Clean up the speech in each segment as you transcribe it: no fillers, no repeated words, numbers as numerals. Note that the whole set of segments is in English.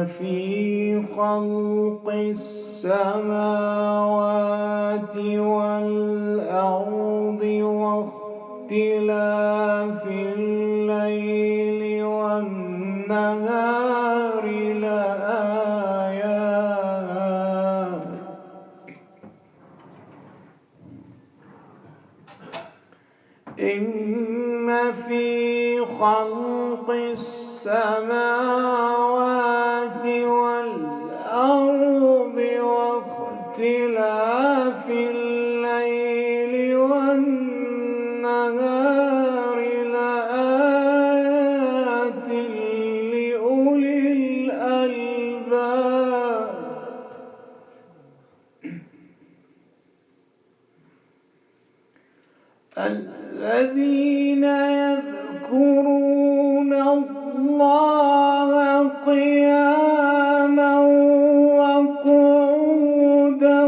في خلق السماوات والأرض واختلاف الليل والنهار لآيات إن في خلق السماوات والأرض واختلاف الليل والنهار لآيات لأولي الألباب الذين يذكرون الله قياما وقعودا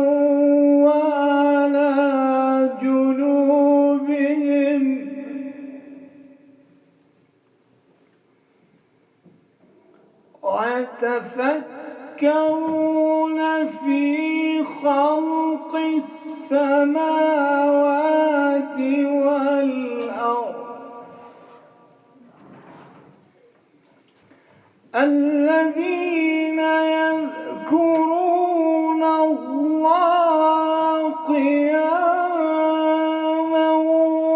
وعلى جنوبهم ويتفكرون في خلق السماوات والأرض الذين يذكرون الله قياما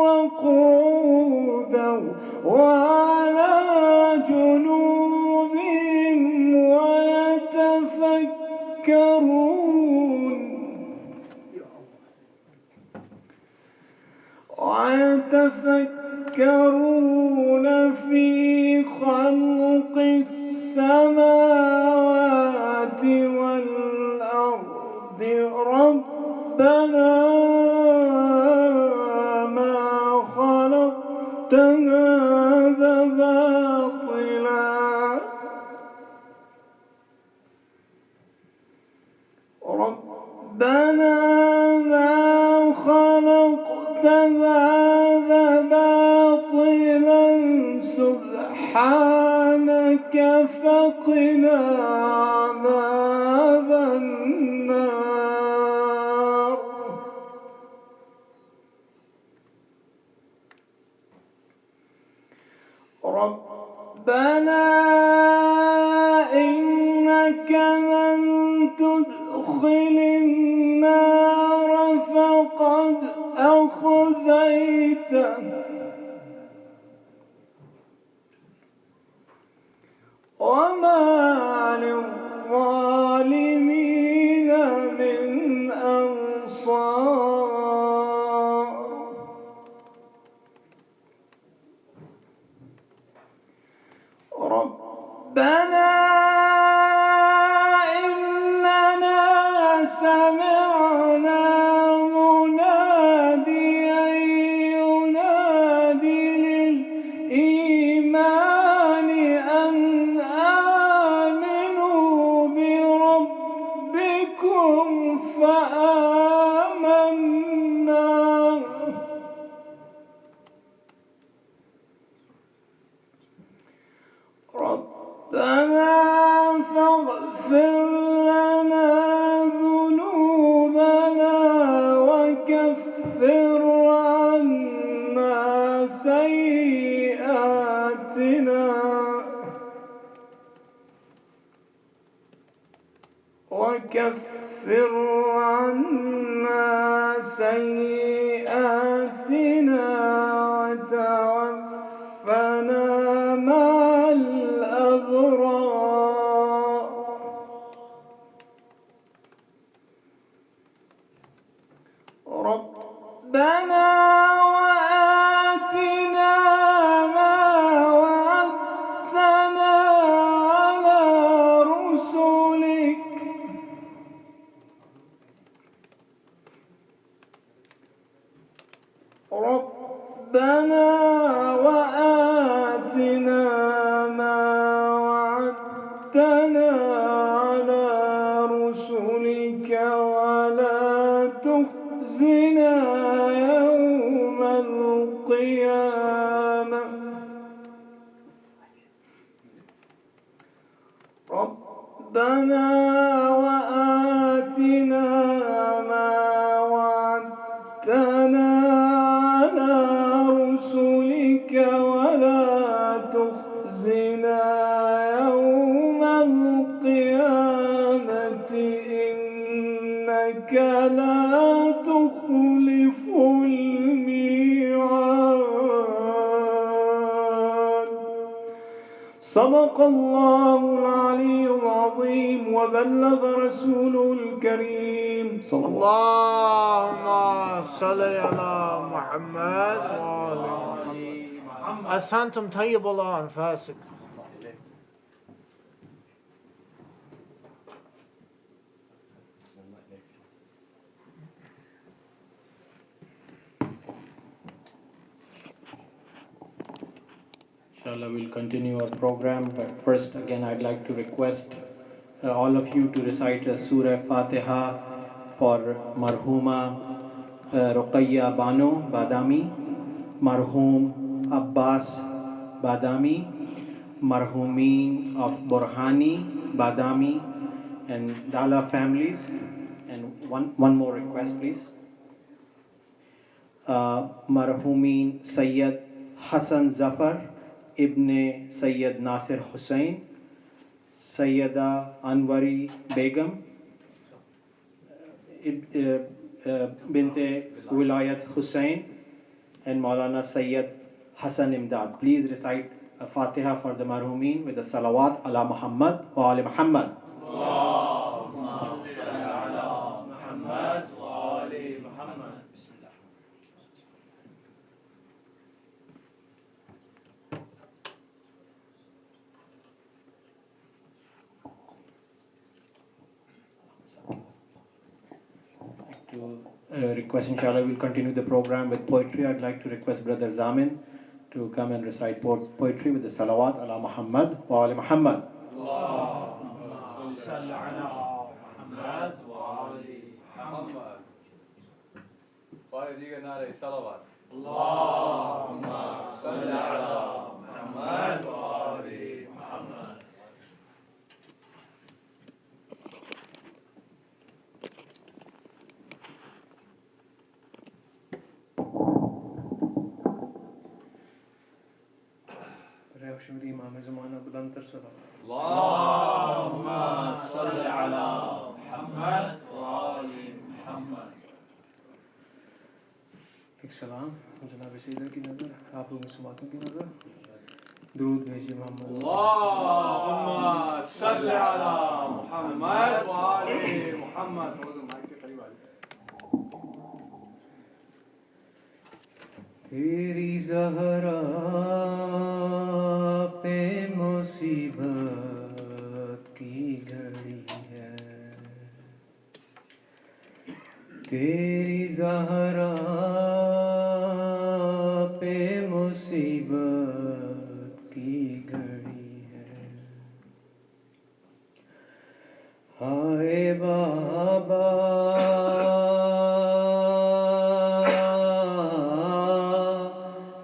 وقعودا وعلى جنوبهم ويتفكرون في خلق السماوات والأرض ربنا ما خلقت هذا باطلا ربنا ما خلقت هذا باطلا سبحانك فقنا عذاب النار ربنا إنك من تدخل النار فقد أخزيته وما للظالمين من أنصار ربنا إننا سمعنا مناديا ينادي للإيمان أن آمنوا بربكم فآمنا ربنا فاغفر لنا ذنوبنا وكفر عنا سيئاتنا وتوفنا مع الأبرار ربنا وآتنا ما وعدتنا على رسلك ربنا وآتنا ما وعدتنا على رسلك ولا تخزنا يوم القيامة ربنا وآتنا ما وعدتنا على رسلك ولا تخزنا يوم القيامة إنك لا تخلف الميعاد. صدق الله العلي العظيم وبلغ رسوله الكريم صلى الله اللهم صل على محمد وآل محمد. أحسنتم طيب الله أنفاسكم. Inshallah, we'll continue our program, but first, again, I'd like to request all of you to recite a Surah Fatiha for Marhuma Ruqayya Bano Badami, Marhum Abbas Badami, Marhumin of Borhani Badami, and Dala families. And one more request, please. Marhumin Sayyid Hassan Zafar Ibn Sayyid Nasir Hussain, Sayyida Anwari Begum, Binte Wilayat Hussain, and Maulana Sayyid Hassan Imdad. Please recite a Fatiha for the Marhumin with the Salawat ala Muhammad wa ali Muhammad. Request, inshallah, we'll continue the program with poetry. I'd like to request Brother Zamin to come and recite poetry with the Salawat ala Muhammad wa ali Muhammad. اللهم صل على محمد وآل محمد. Diga nare salawat. اللهم صل على محمد وآل محمد. شمری امام زمانہ بلند تر صلوات. اللهم صل على محمد وآل محمد. ایک سلام جناب سیدہ کی نظر آپ لوگوں سماعتوں کی نظر درود بھیجیے محمد. اللهم صل على محمد وآل محمد. تیری زہرا پہ مصیبت کی گھڑی ہے، تیری زہرا پہ مصیبت کی گھڑی ہے. ہائے بابا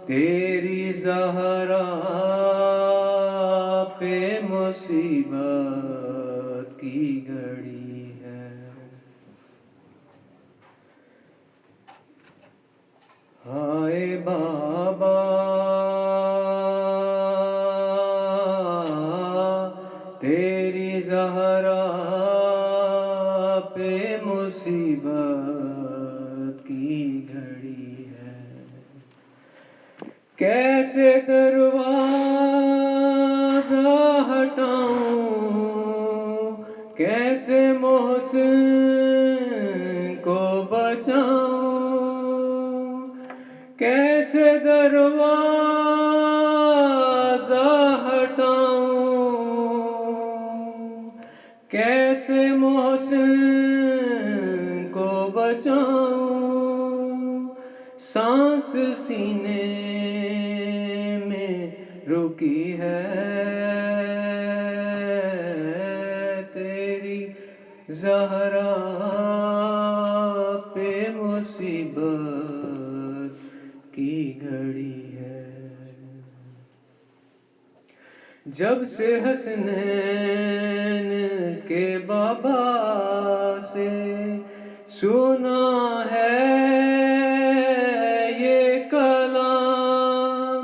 تیری زہرا پہ مصیبت کی گھڑی ہے. ہائے بابا تیری زہرا پہ مصیبت کی گھڑی ہے. کیسے دروازہ ہٹاؤں، کیسے محسن کو بچاؤں، کیسے دروازہ ہٹاؤں، کیسے محسن کو بچاؤں. سانس سینے میں رکی ہے، تیری زہرا پہ مصیبت کی گھڑی ہے. جب سے حسنین کے بابا سے سنا ہے یہ کلام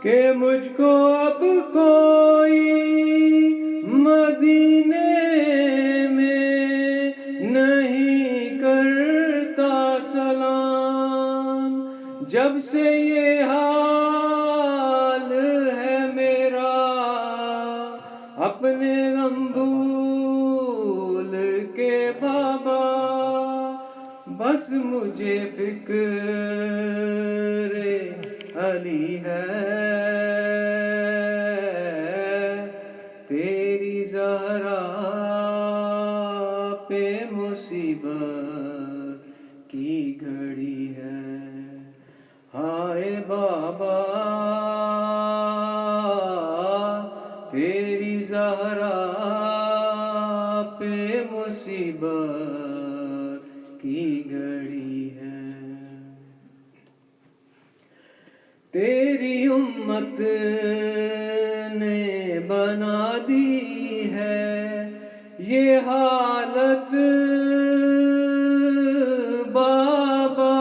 کہ مجھ کو اب کوئی مدینے میں نہیں کرتا سلام. جب سے یہ حال ہے میرا اپنے غم بھول کے بابا، بس مجھے فکر علی ہے. تیری زہرا پہ مصیبت کی گھڑی ہے. ہائے بابا تیری زہرا پہ مصیبت کی گھڑی ہے. تیری امت نے بنا دی ہے یہ حالت بابا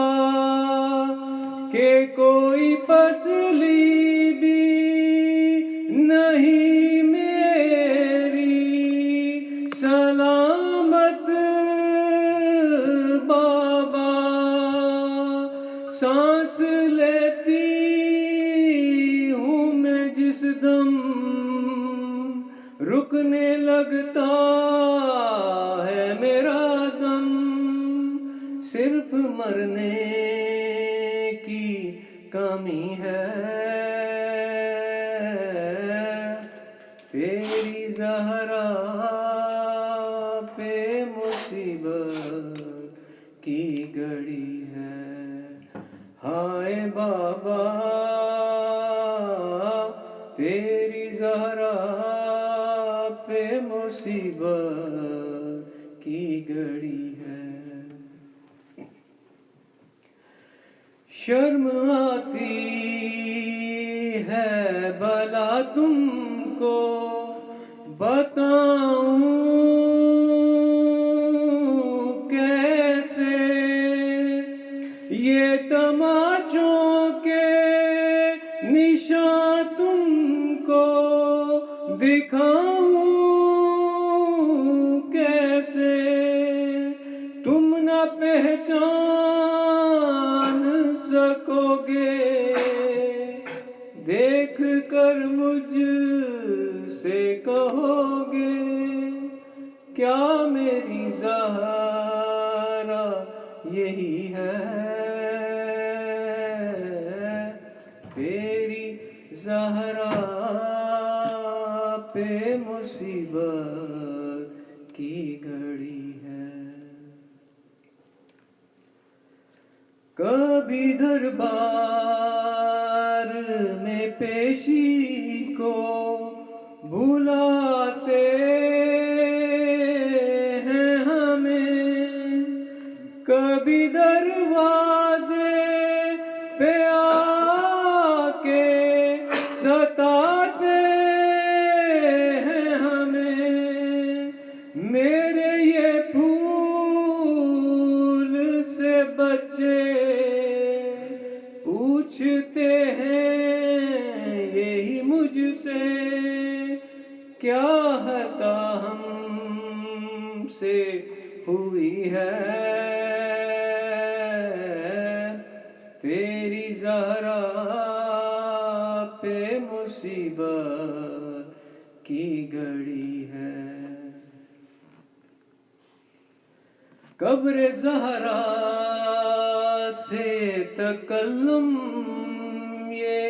کہ کوئی پسلی بھی نہیں میری سلامت بابا. سانس لیتی ہوں میں جس دم رکنے لگتا ہے میرا دم. صرف مرنے کی کمی ہے. تیری زہرا پہ مصیبت کی گھڑی ہے. ہائے بابا تیری زہرا پہ مصیبت کی گھڑی ہے. شرم آتی ہے بھلا تم کو بتاؤں کیسے، یہ تماچوں کے نشان تم کو دکھاؤں کیسے. تم نہ پہچان سکو گے دیکھ کر مجھ سے کہو گے کیا میری زہرا یہی ہے. تیری زہرا پہ مصیبت کی گھڑی ہے. کبھی دربار میں پیشی کو بلاتے ہیں ہمیں، کبھی دروازے پہ آ کے ستاتے ہیں ہمیں. میرے یہ پھول سے بچے پوچھتے ہیں یہی مجھ سے کیا خطا ہم سے ہوئی ہے. تیری زہرا پہ مصیبت کی گھڑی ہے. قبر زہرا سے تکلم یہ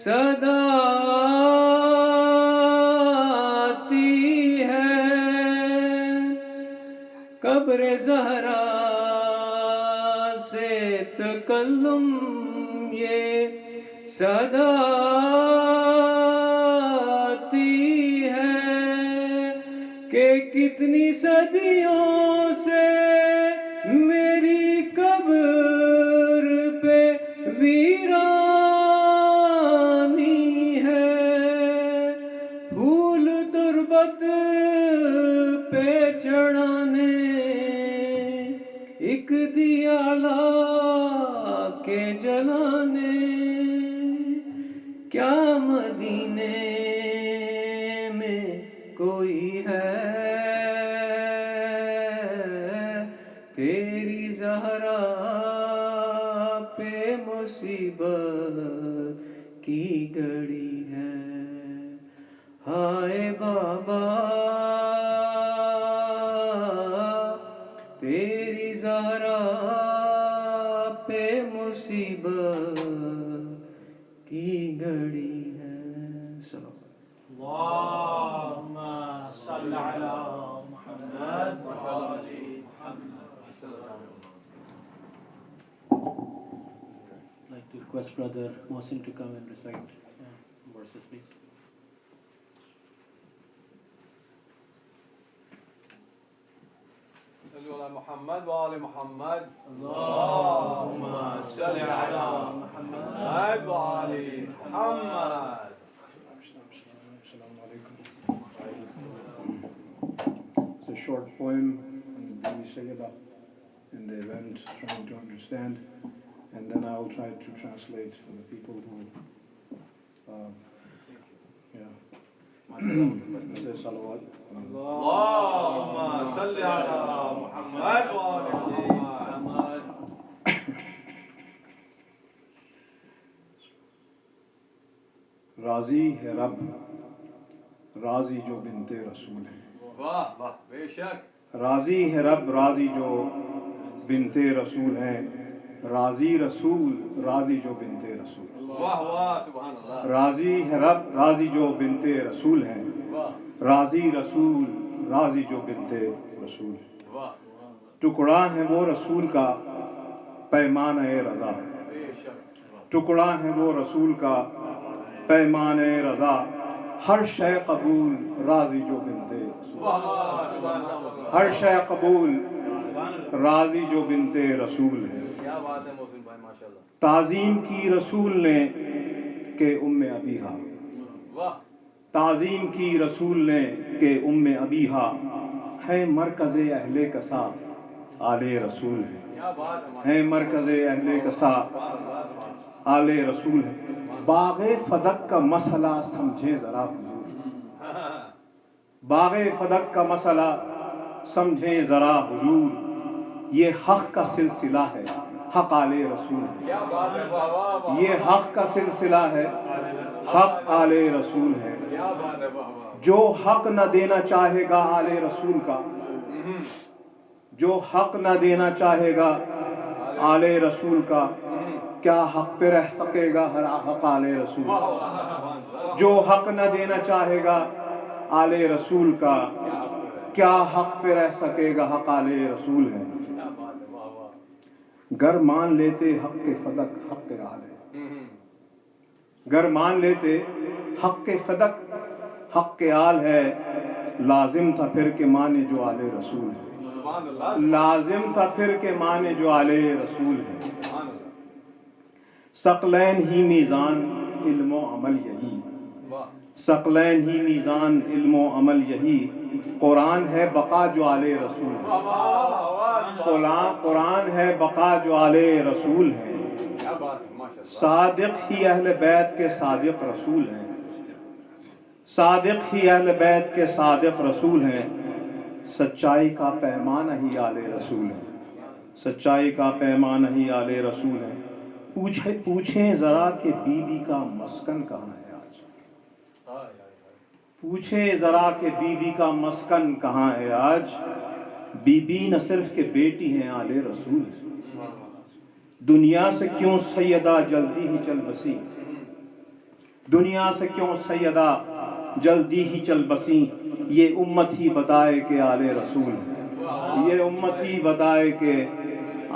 صدا آتی ہے. قبر زہرا سے تکلم یہ صدا آتی ہے کہ کتنی صدیوں سے میری قبر پہ ویرانی ہے. پھول تربت پہ چڑھانے ایک دیا لا کے جلانے کیا مدینے میں کوئی ہے تیری زہرا پہ مصیبت کی گھڑی ہے ہائے بابا تیری زہرا پہ مصیبت کی گھڑی ہے اللهم صل على محمد وآل I'd like to request Brother Mohsin to come and recite verses, please. صلوا على محمد وآل محمد. اللهم صل على محمد وآل محمد. It's a short poem on Bibi Sayyida in the event, trying to understand, and then I'll try to translate for the people who, say salawat. اللهم صل على محمد وآل محمد. راضی ہے رب راضی جو بنت رسول ہے واہ واہ بے شک. راضی ہے رب راضی جو بنت رسول ہیں راضی رسول راضی جو بنت رسول واہ واہ سبحان اللہ. راضی ہے رب راضی جو بنت رسول ہیں راضی رسول راضی جو بنت رسول ہیں واہ ٹکڑا ہے وہ رسول کا پیمانہ رضا بے شک. ٹکڑا ہے وہ رسول کا پیمانہ رضا ہر شے قبول راضی جو بنت رسول واہ واہ سبحان اللہ. ہر شے قبول راضی جو بنت رسول ہے کیا بات ہے محسن بھائی ماشاء اللہ. تعظیم کی رسول نے کہ ابیہا واہ تعظیم کی رسول نے کہ ابیہا ہے مرکز اہل کسا آل رسول ہے کیا بات ہے. ہے مرکز اہل کسا آل رسول ہے باغ فدق کا مسئلہ سمجھے ذرا حضور باغ فدق کا مسئلہ سمجھے ذرا حضور یہ حق کا سلسلہ ہے حق آل رسول ہے کیا بات ہے. واہ واہ واہ. یہ حق کا سلسلہ ہے حق آل رسول ہے کیا بات ہے. واہ واہ. جو حق نہ دینا چاہے گا آل رسول کا جو حق نہ دینا چاہے گا آل رسول کا کیا حق پہ رہ سکے گا ہر حق آل رسول جو حق نہ دینا چاہے گا آل رسول کا کیا حق پہ رہ سکے گا حق آل رسول ہے گر مان لیتے حق کے فدق حق کے آل گر مان لیتے حق کے فدق حق کے آل ہے لازم تھا پھر کے مانے جو آل رسول ہے لازم تھا پھر کے مانے جو آل رسول ہے ثقلین ہی میزان علم و عمل یہی ثقلین ہی میزان علم و عمل یہی قرآن ہے بقا جو آل رسول ہے قرآن ہے بقا جو آل رسول ہے صادق ہی اہل بیت کے صادق رسول ہیں صادق ہی اہل بیت کے صادق رسول ہیں سچائی کا پیمانہ ہی آل رسول ہے سچائی کا پیمانہ ہی آل رسول ہے پوچھیں ذرا کہ بی بی کا مسکن کہاں ہے آج پوچھیں ذرا کہ بی بی کا مسکن کہاں ہے آج بی بی نہ صرف کہ بیٹی ہیں آل رسول دنیا سے کیوں سیدہ جلدی ہی چل بسی دنیا سے کیوں سیدہ جلدی ہی چل بسی یہ امت ہی بتائے کہ آل رسول ہے یہ امت ہی بتائے کہ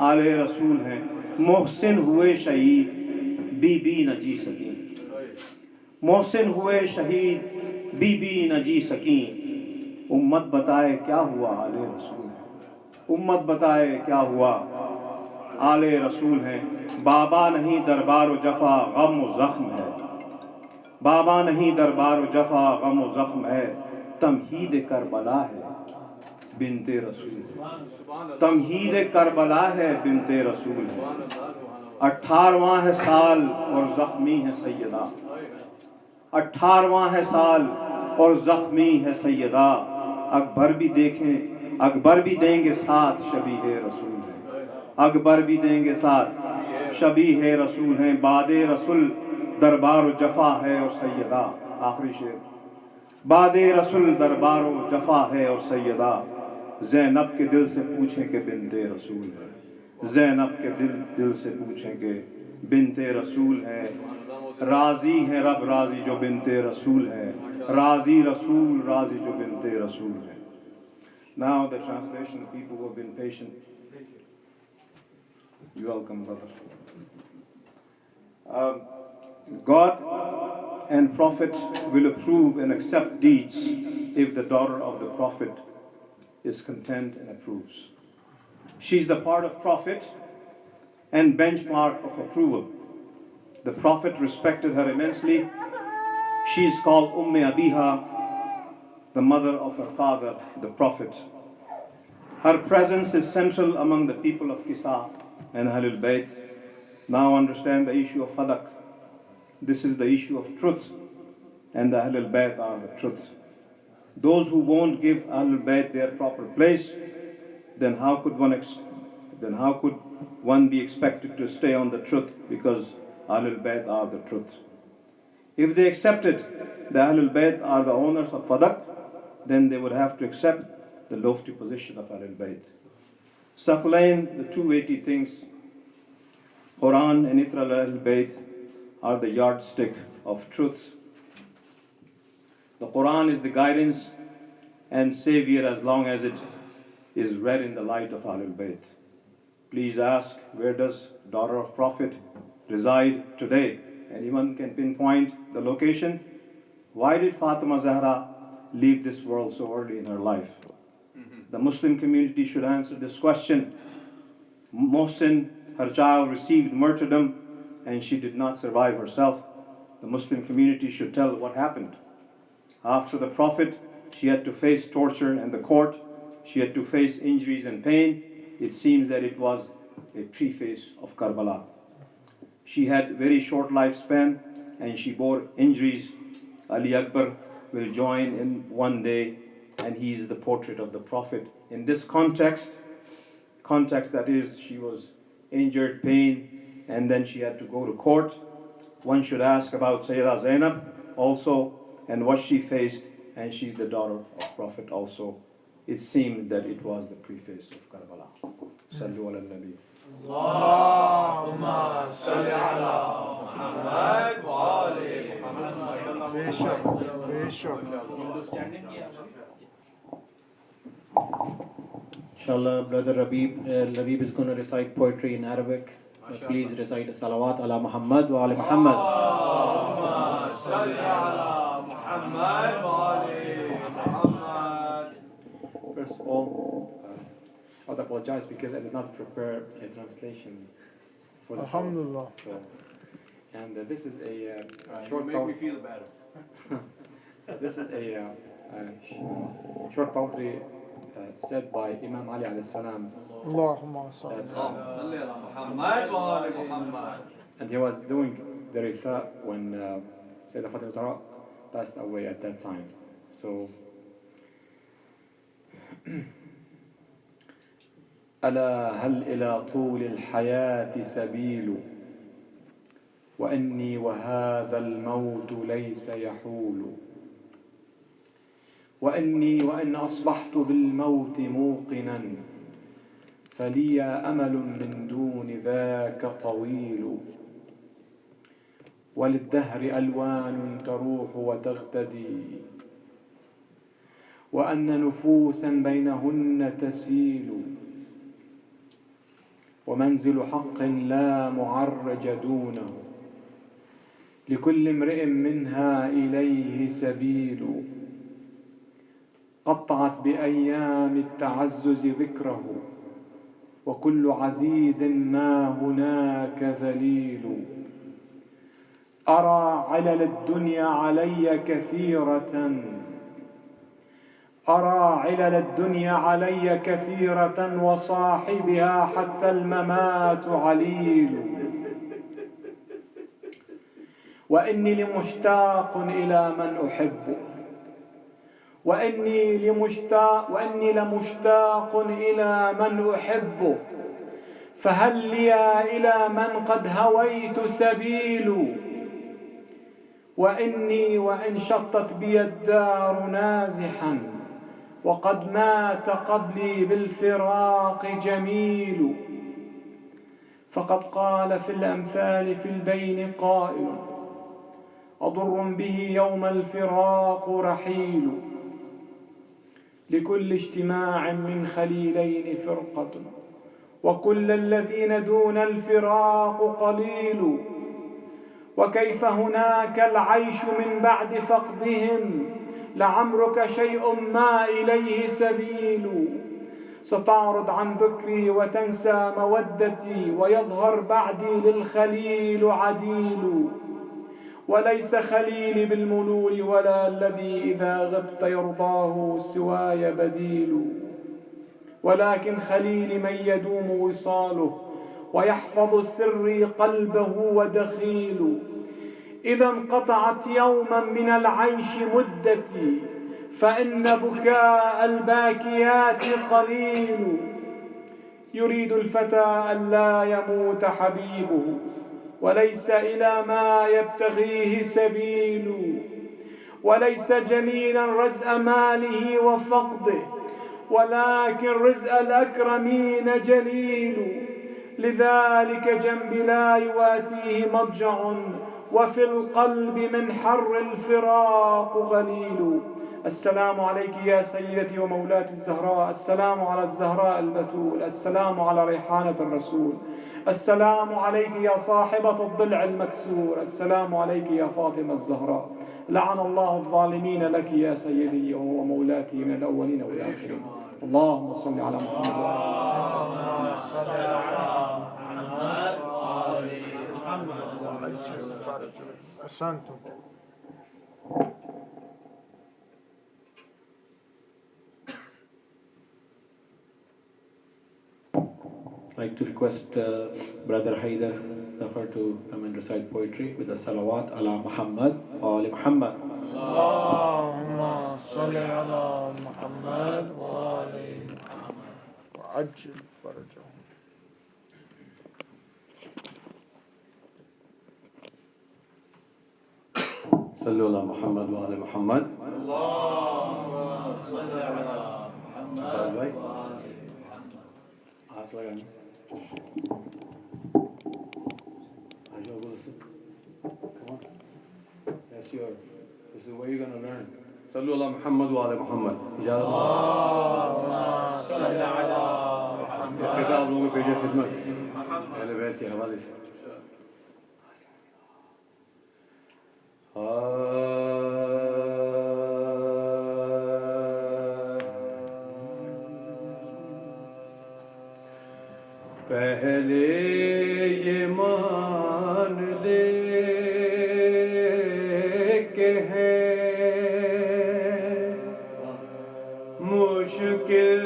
آل رسول ہیں محسن ہوئے شہید بی بی نہ جی سکیں محسن ہوئے شہید بی بی نہ جی سکیں امت بتائے کیا ہوا آل رسول ہے امت بتائے کیا ہوا آل رسول ہیں بابا نہیں دربار و جفا غم و زخم ہے بابا نہیں دربار و جفا غم و زخم ہے تمہید کربلا ہے बिनते रसूल है, तमहीद करबला है बिनते रसूल है, 18वां है साल और ज़ख्मी है सैयदा, 18वां है साल और ज़ख्मी है सैयदा, अकबर भी देखें, अकबर भी देंगे साथ, शबीह रसूल है, अकबर भी देंगे साथ, शबीह रसूल हैं, बादे रसूल दरबार जफ़ा है और सैयदा। आखिरी शेर, बादे रसूल दरबार जफ़ा है और सैयदा, ज़ैनब के दिल से पूछें कि बिनते रसूल है, ज़ैनब के दिल से पूछें कि बिनते रसूल है, राज़ी है रब राज़ी जो बिनते रसूल है, राज़ी रसूल राज़ी जो बिनते रसूल है। Now the translation, people who have been patient. You're welcome, brother. God and Prophet will approve and accept deeds if the daughter of the Prophet is content and approves. She's the part of Prophet and benchmark of approval. The Prophet respected her immensely. She is called Abiha, the mother of her father, the Prophet. Her presence is central among the people of Kisa and Ahlul Bayt. Now understand the issue of Fadak. This is the issue of truth, and the Ahlul Bayt are the truth. Those who won't give Ahlul Bayt their proper place, then how could one be expected to stay on the truth, because Ahlul Bayt are the truth. If they accepted the Ahlul Bayt are the owners of Fadak, then they would have to accept the lofty position of Ahlul Bayt. Saqlain, the 280 things, Quran and Ithra Ahlul Bayt are the yardstick of truth. The Quran is the guidance and savior as long as it is read in the light of Ahlul Bayt. Please ask, where does daughter of Prophet reside today? Anyone can pinpoint the location? Why did Fatima Zahra leave this world so early in her life? The Muslim community should answer this question. Mohsin, her child, received martyrdom and she did not survive herself. The Muslim community should tell what happened. After the Prophet, she had to face torture in the court. She had to face injuries and pain. It seems that it was a preface of Karbala. She had very short lifespan and she bore injuries. Ali Akbar will join in one day, and he is the portrait of the Prophet. In this context that is, she was injured, pain, and then she had to go to court. One should ask about Sayyidah Zainab also, and what she faced, and she's the daughter of Prophet also. It seemed that it was the preface of Karbala. Sallu ala nabi. Allahumma salli ala Muhammad wa ali Muhammad. Inshallah, Brother Labib is going to recite poetry in Arabic. Please recite a salawat ala Muhammad wa ali Muhammad. Allahumma salli ala Muhammad wa ali Muhammad. First of all, I would apologize because I did not prepare a translation for the Alhamdulillah. So, and this is a Short short make me poem. feel better. So this is a short poetry said by Imam Ali alayhi salam. Allahumma salli. Salli ala Muhammad wa ali Muhammad. And he was doing the ritha when Sayyidah Fatima Zahra passed away at that time. So, ألا هل إلى طول الحياة سبيل وإني وهذا الموت ليس يحول وإني وإن أصبحت بالموت موقنا فلي أمل من دون ذاك طويل وللدهر ألوان تروح وتغتدي وأن نفوسا بينهن تسيل ومنزل حق لا معرج دونه لكل امرئ منها إليه سبيل قطعت بأيام التعزز ذكره وكل عزيز ما هناك ذليل أرى علل الدنيا علي كثيرة أرى علل الدنيا علي كثيرة وصاحبها حتى الممات عليل. وإني لمشتاق إلى من أحبه، وإني لمشتاق إلى من أحبه، فهل لي إلى من قد هويت سبيل. وإني وإن شطت بي الدار نازحا، وقد مات قبلي بالفراق جميل. فقد قال في الأمثال في البين قائل: أضر به يوم الفراق رحيل. لكل اجتماع من خليلين فرقة، وكل الذين دون الفراق قليل. وكيف هناك العيش من بعد فقدهم، لعمرك شيء ما إليه سبيل. ستعرض عن ذكري وتنسى مودتي، ويظهر بعدي للخليل عديل. وليس خليلي بالملول، ولا الذي إذا غبت يرضاه سواي بديل. ولكن خليلي من يدوم وصاله، ويحفظ سري قلبه ودخيل. إذا انقطعت يوما من العيش مدتي، فإن بكاء الباكيات قليل. يريد الفتى ألا يموت حبيبه، وليس إلى ما يبتغيه سبيل. وليس جنينا رزء ماله وفقده، ولكن رزء الأكرمين جليل. لذلك جنب لا يواتيه مضجع، وفي القلب من حر الفراق غليل. السلام عليك يا سيدتي ومولاتي الزهراء، السلام على الزهراء البتول، السلام على ريحانة الرسول، السلام عليك يا صاحبة الضلع المكسور، السلام عليك يا فاطمة الزهراء. لعن الله الظالمين لك يا سيدي ومولاتي من الأولين والآخرين. اللهم صل على محمد وعلى أحسنتم. I'd like to request Brother Haider Zafar to come and recite poetry with the salawat ala Muhammad wa ali Muhammad. اللهم صل على محمد وآل محمد وعجل فرجهم. صلوا على محمد وعلى محمد. اللهم صل على محمد وعلى हाथ लगाएंगे। Come on. That's your. This is where you're gonna learn. صلوا على محمد وعلى محمد. इजाज़त। اللهم صل على محمد. इब्तिदा आप लोगों को पेश खिदमत अहले बैत के हवाले से। पहले ये मान ले के है मुश्किल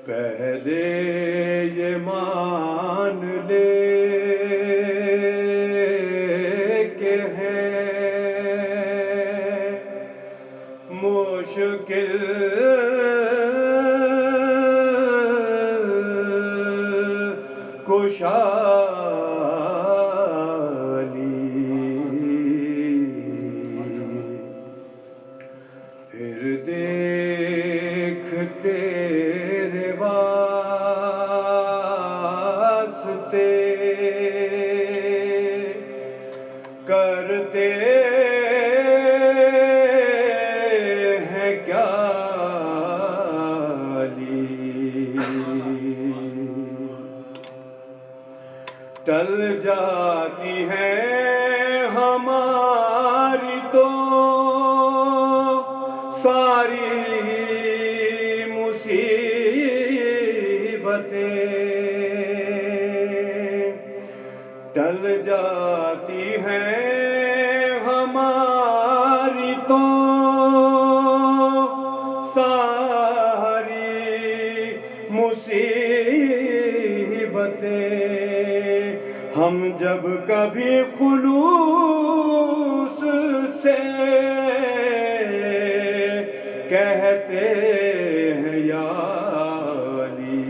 पहले ये मान ले के है मुश्किल फिर देख तेरे वास्ते करते हैं क्या टल जाती है हमारी तो सा ساری مصیبتیں ہم جب کبھی خلوص سے کہتے ہیں یا علی،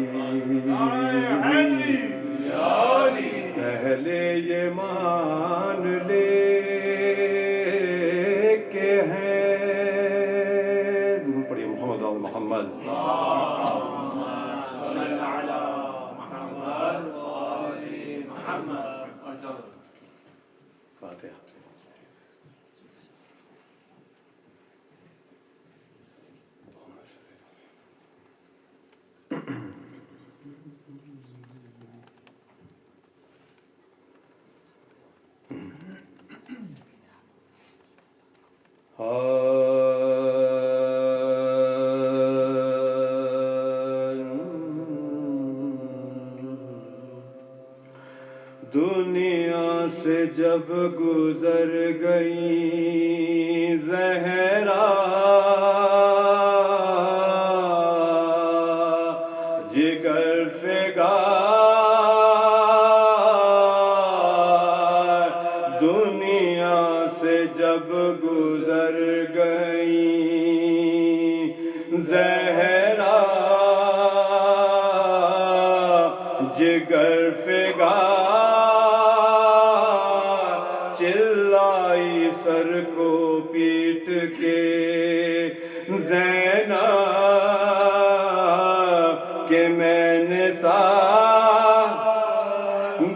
پہلے یہ مان لے کہ ہیں درود پڑھیے محمد آل محمد فاتحہ. دنیا سے جب گزر گئی زہرا جگر فگار، دنیا سے جب گزر گئی زہرا جگر فگار، چلائی سر کو پیٹ کے زینب کہ میں نے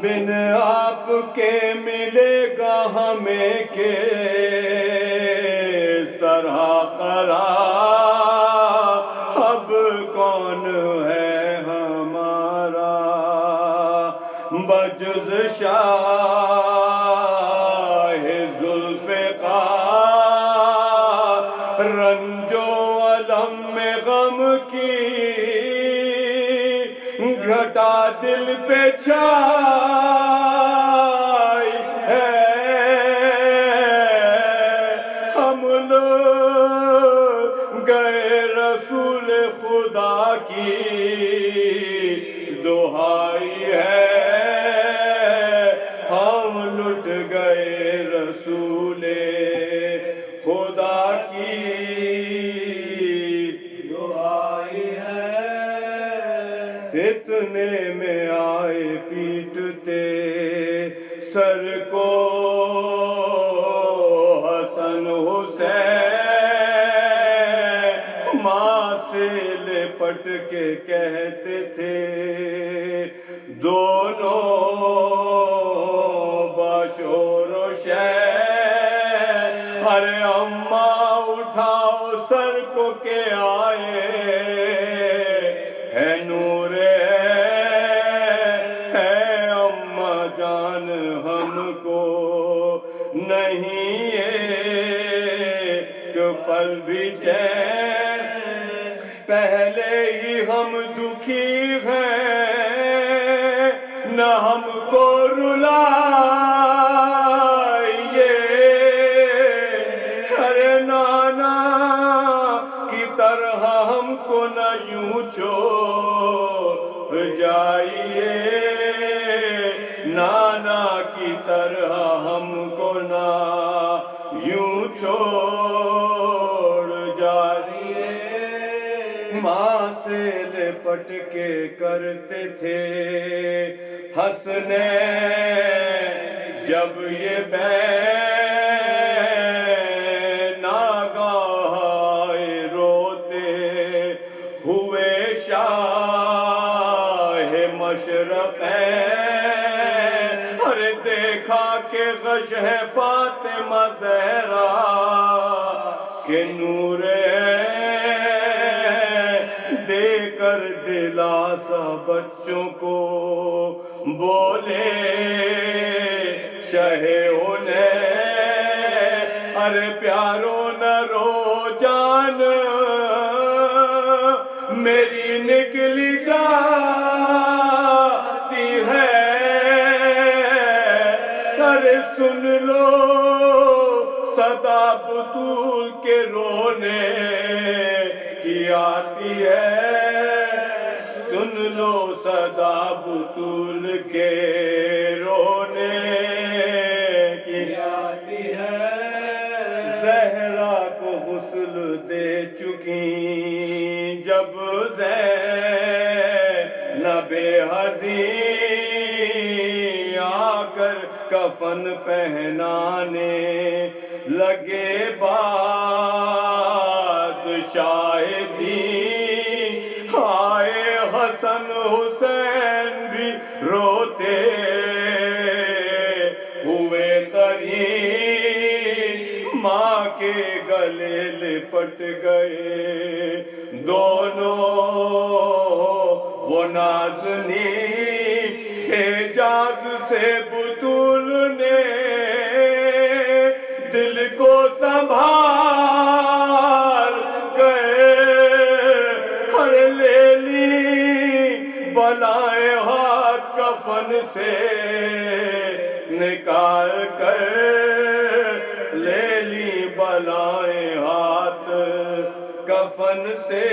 بن آپ کے ملے گا ہمیں کس طرح قرار، اب کون ہے ہمارا بجز شاہ ذوالفقار، رنج و علم میں غم کی گھٹا دل پہ چھائی ہے، ہم لوگ گئے رسول خدا کی دہائی ہے، ہم لٹ گئے رسول خدا کی دہائی ہے، اتنے میں آئے پیٹتے سر کو حسن حسین، ماں سے لپٹ کے کہتے تھے دونوں باشور و شین، ارے اماں اٹھاؤ سر کو کہ آئے ہے نور ہے اماں جان، ہم کو نہیں ایک پل بھی چین، پہلے ہی ہم دکھی ہیں نہ ہم کو رلائیے، ارے نانا کی طرح ہم کو نہ یوں چھوڑ جائیے، نانا کی طرح ہم کو نہ یوں چھوڑ جائیے، ماں سے لپٹ کے کرتے تھے حسنین جب یہ بین ناگاہ آئے روتے ہوئے شاہ مشرقین، ارے دیکھا کہ غش ہے فاطمہ زہرا کہ نور دے کر دلاسا بچوں کو بولے شہ انہیں، ارے پیارو نہ رو جان میری نکلی جاتی ہے، ارے سن لو صدا بطول کے رونے کی آتی ہے سن لو صدا بطول کے رونے کی آتی ہے زہرا کو غسل دے چکی جب زینب حزین آ کر کفن پہنانے لگے بادشاہدین آئے حسن حسین بھی روتے ہوئے قریب ماں کے گلے لپٹ گئے دونوں وہ نازنین حجاز سے بطول نے دل کو سنبھال گئے ہر لے لی بلائیں ہاتھ کفن سے نکال کر لے لی بلائیں ہاتھ کفن سے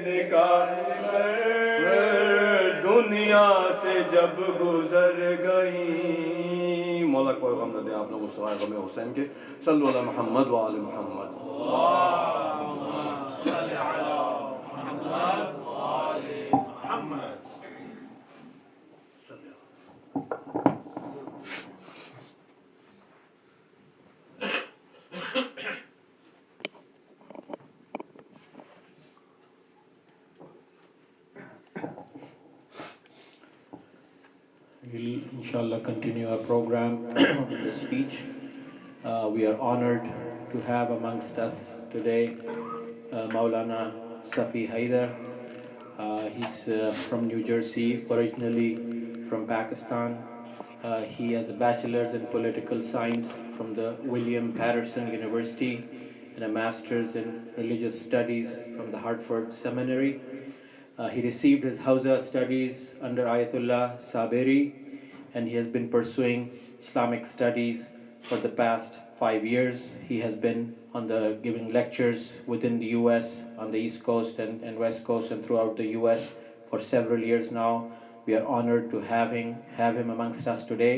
نکال کر دنیا سے جب گزر گئی مولا کوئی غم نہ دے آپ لوگ سوائے غم حسین کے صلو علی محمد و آل محمد اللهم صل على محمد وآل محمد We'll inshallah continue our program with the speech. We are honored to have amongst us today Maulana Safi Haidar. He's from New Jersey, originally from Pakistan. He has a bachelor's in political science from the William Patterson University and a master's in religious studies from the Hartford Seminary. He received his Hausa studies under Ayatollah Saberi, and he has been pursuing Islamic studies for the past 5 years. He has been giving lectures within the US, on the East Coast and West Coast, and throughout the US for several years now. We are honored to have him amongst us today.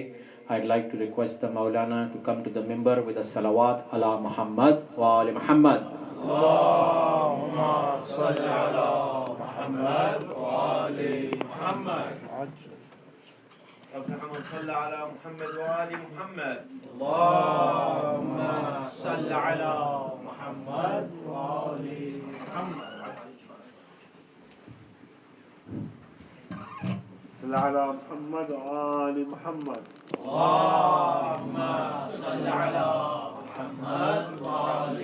I'd like to request the Maulana to come to the mimbar with a salawat ala Muhammad wa ali Muhammad. Allahumma salli ala Muhammad wa ali Muhammad. رب محمد صل على محمد وآل محمد اللهم صل على محمد وآل محمد صل على محمد وآل محمد اللهم صل على محمد وآل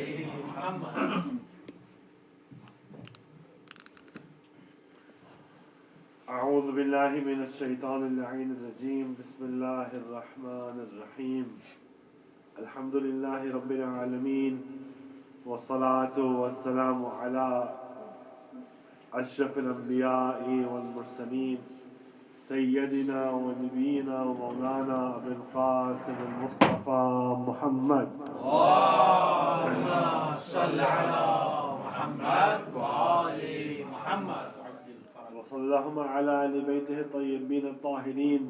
محمد أعوذ بالله من الشيطان اللعين الرجيم بسم الله الرحمن الرحيم الحمد لله رب العالمين والصلاة والسلام على أشرف الأنبياء والمرسلين سيدنا ونبينا ومولانا أبي القاسم المصطفى محمد اللهم صل على محمد وآل محمد وصلى اللهم على آل بيته الطيبين الطاهرين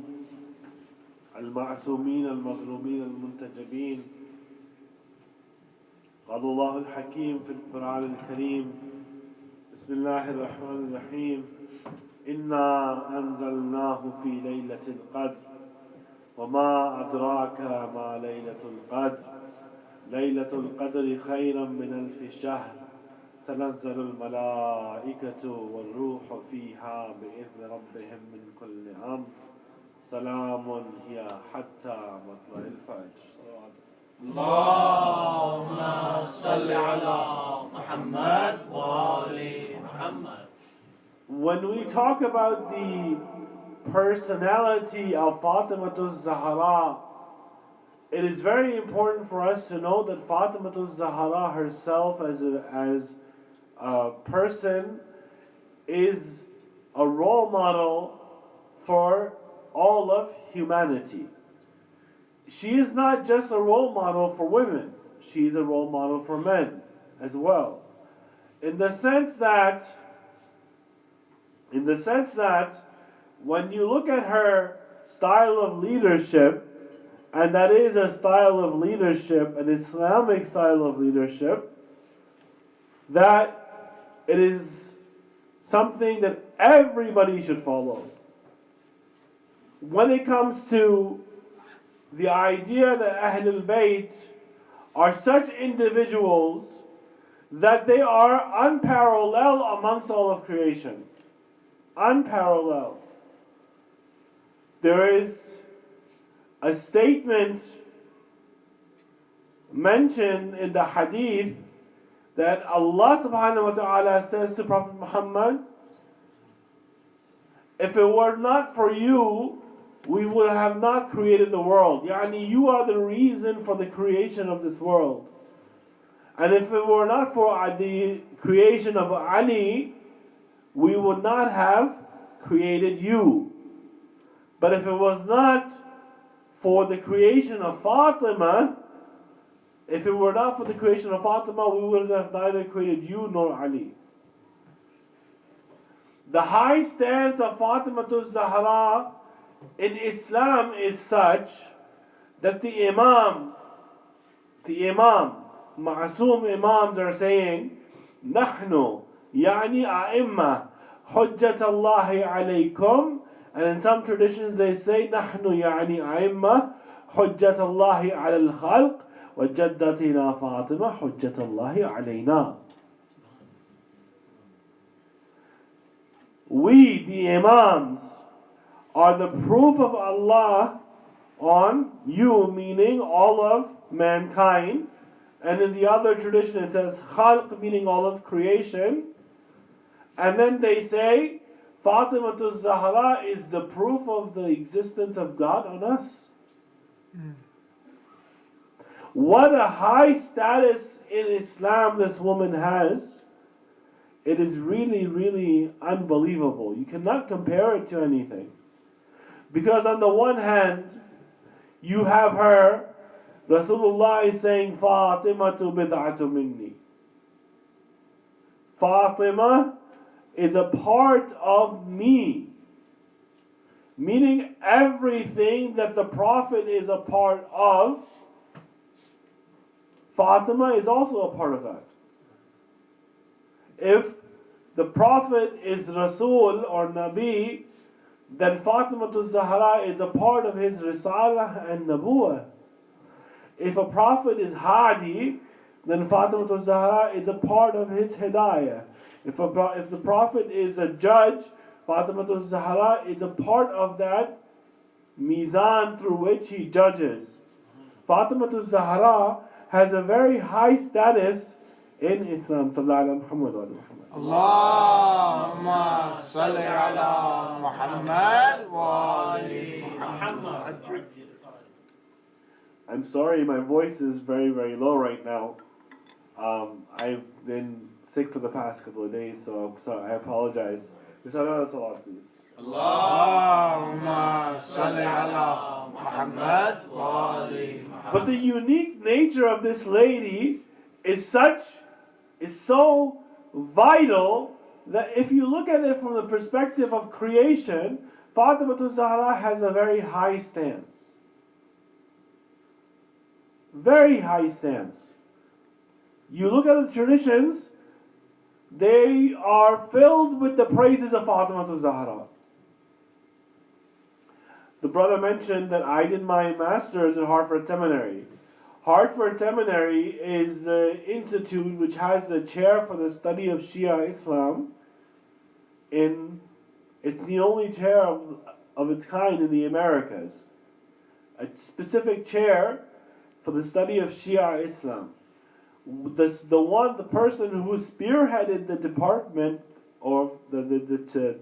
المعصومين المظلومين المنتجبين قال الله الحكيم في القرآن الكريم بسم الله الرحمن الرحيم إنا أنزلناه في ليلة القدر وما أدراك ما ليلة القدر ليلة القدر خيرا من 1000 شهر تنزل الملائكة والروح فيها بإذن ربهم من كل أمر سلام هي حتى مطلع الفجر اللهم صل على محمد وآل محمد. When we talk about the personality of Fatimiya Zahra, it is very important for us to know that Fatimiya Zahra herself as a person is a role model for all of humanity. She is not just a role model for women, she is a role model for men as well. in the sense that when you look at her style of leadership, and that is a style of leadership, an Islamic style of leadership, that it is something that everybody should follow. When it comes to the idea that Ahlul Bayt are such individuals that they are unparalleled amongst all of creation. Unparalleled. There is a statement mentioned in the hadith that Allah subhanahu wa ta'ala says to Prophet Muhammad, if it were not for you, we would have not created the world. Yani, you are the reason for the creation of this world. And if it were not for the creation of Ali, we would not have created you. But if it was not for the creation of Fatima, if it were not for the creation of Fatima, we would have neither created you nor Ali. The high stance of Fatima Zahra in Islam is such that the Imam, Ma'asum Imams are saying, Nahnu, yani a'imma, hujjat Allahi alaykum. And in some traditions they say, Nahnu yani a'imma, hujjat Allahi ala al-khalq, wa jaddatina Fatima, hujjat Allahi alayna. We, the Imams, are the proof of Allah on you, meaning all of mankind. And in the other tradition it says khalq, meaning all of creation. And then they say Fatima Zahra is the proof of the existence of God on us. What a high status in Islam this woman has. It is really, really unbelievable. You cannot compare it to anything. Because on the one hand, you have her, Rasulullah is saying, Fatimatu bid'atu minni. Fatima is a part of me. Meaning everything that the Prophet is a part of, Fatima is also a part of that. If the Prophet is Rasul or Nabi, then Fatima Zahra is a part of his Risalah and Nabuwah. If a Prophet is Hadi, then Fatima Zahra is a part of his Hidayah. If the Prophet is a judge, Fatima Zahra is a part of that Mizan through which he judges. Fatima Zahra has a very high status in Islam. Sallallahu alaihi Allahumma salli ala Muhammad wa ali Muhammad. I'm sorry, my voice is very, very low right now. I've been sick for the past couple of days, so I'm sorry, I apologize. That's a lot, please. Allahumma salli ala Muhammad wa ali Muhammad. But the unique nature of this lady is so vital that if you look at it from the perspective of creation, Fatima Zahra has a very high stance. Very high stance. You look at the traditions, they are filled with the praises of Fatima Zahra. The brother mentioned that I did my master's at Hartford Seminary. Hartford Seminary is the institute which has a chair for the study of Shia Islam. It's the only chair of its kind in the Americas. A specific chair for the study of Shia Islam. The person who spearheaded the department or the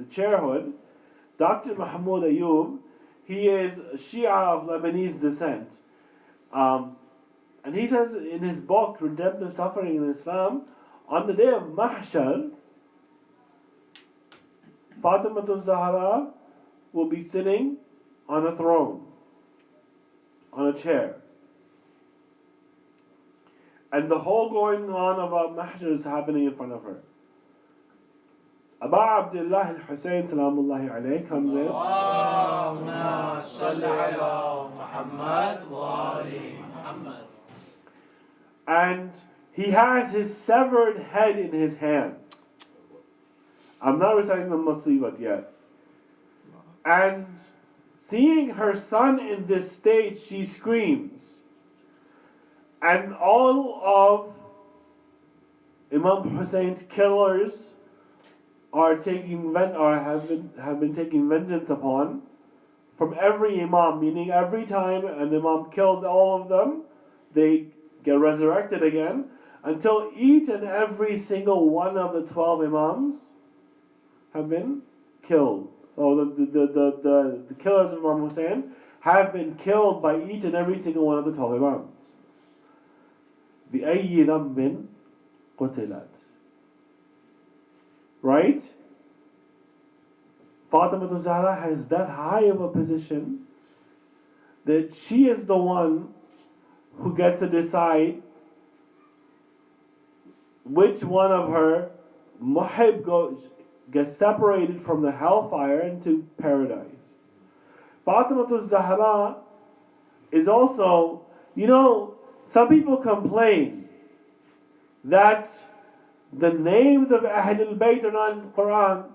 chairhood, Dr. Mahmoud Ayub, he is Shia of Lebanese descent. And he says in his book, Redemptive Suffering in Islam, on the day of Mahshar, Fatima Zahra will be sitting on a throne, on a chair. and the whole going on about Mahshar is happening in front of her. Abu Abdullah al-Hussein salamullahi alayhi comes in. اللهم صل على محمد وآل محمد. And he has his severed head in his hands. I'm not reciting the Musibat yet. And seeing her son in this state, she screams. And all of Imam Hussein's killers are have been taking vengeance upon from every Imam, meaning every time an Imam kills all of them, they get resurrected again, until each and every single one of the 12 Imams have been killed. Or the killers of Imam Hussein have been killed by each and every single one of the 12 Imams. بِأَيِّ ذَنْبٍ قُتِلَتْ. Right? Fatima Zahra has that high of a position that she is the one who gets to decide which one of her muhib gets separated from the hellfire into paradise. Fatima Zahra is also, some people complain that the names of Ahlul Bayt are not in the Quran.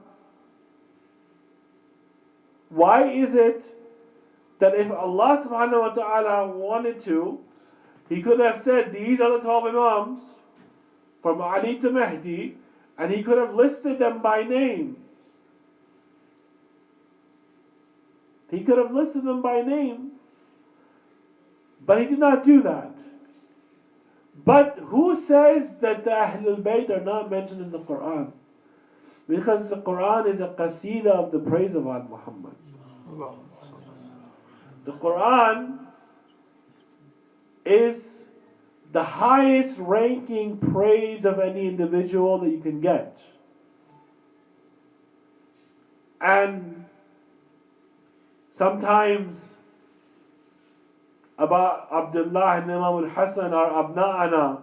Why is it that if Allah subhanahu wa ta'ala wanted to, He could have said these are the 12 Imams from Ali to Mahdi, and He could have listed them by name. He could have listed them by name, but He did not do that. But who says that the Ahlul Bayt are not mentioned in the Quran? Because the Quran is a qasida of the praise of Al Muhammad. The Quran is the highest ranking praise of any individual that you can get. And sometimes Aba Abdullah and Imam al-Hasan are Abna'ana,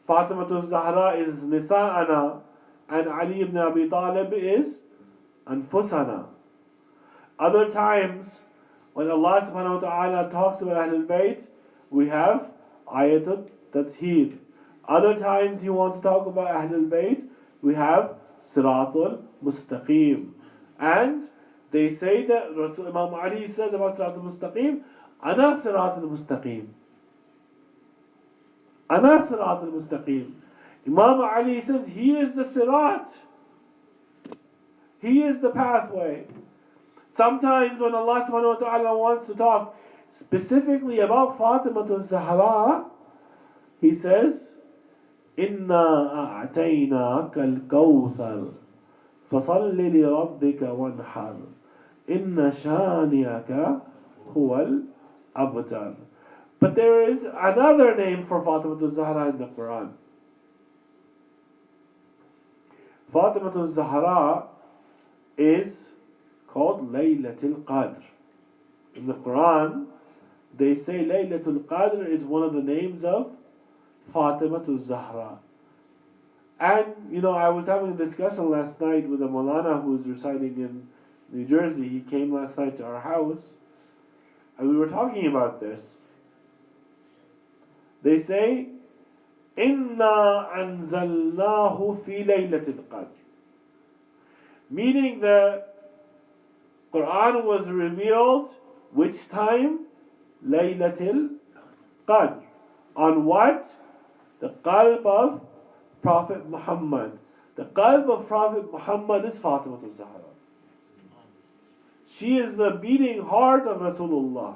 Fatima al-Zahra is Nisa'ana, and Ali ibn Abi Talib is Anfusana. Other times, when Allah subhanahu wa ta'ala talks about Ahlul Bayt, we have Ayatul Tathir. Other times He wants to talk about Ahlul Bayt, we have Siratul Mustaqim. And they say that Imam Ali says about Siratul Mustaqim, Ana Siratul Mustaqim. Ana Siratul Mustaqim. Imam Ali says he is the Sirat. He is the pathway. Sometimes when Allah subhanahu wa ta'ala wants to talk specifically about Fatima al-Zahra, He says, Inna a'taynaka al-kawthar fasalli li rabbika wanhar inna shaniyaka huwal abtar. But there is another name for Fatima al-Zahra in the Quran. Fatima al-Zahra is called Laylatul Qadr. In the Quran, they say Laylatul Qadr is one of the names of Fatima al-Zahra. And, I was having a discussion last night with a Maulana who was residing in New Jersey. He came last night to our house, and we were talking about this. They say, Inna anzalnahu fi laylatil qadr. Meaning the Quran was revealed, which time? Laylatil Qadr. On what? The qalb of Prophet Muhammad. The qalb of Prophet Muhammad is Fatima al-Zahra. She is the beating heart of Rasulullah.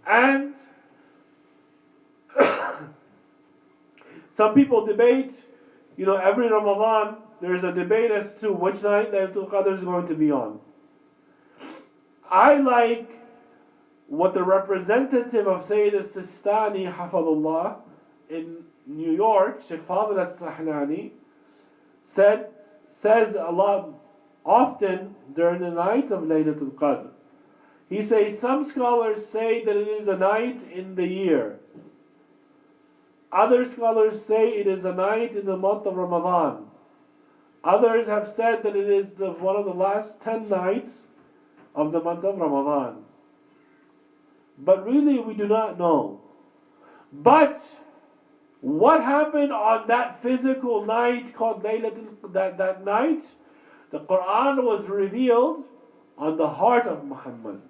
And some people debate, every Ramadan there is a debate as to which night Laylatul Qadr is going to be on. I like what the representative of Sayyid al-Sistani, Hafadullah, in New York, Sheikh Fadl al-Sahnani, says a lot often during the night of Laylatul Qadr. He says some scholars say that it is a night in the year. Other scholars say it is a night in the month of Ramadan. Others have said that it is one of the last 10 nights of the month of Ramadan. But really we do not know. But what happened on that physical night called Laylatul, that night? The Quran was revealed on the heart of Muhammad.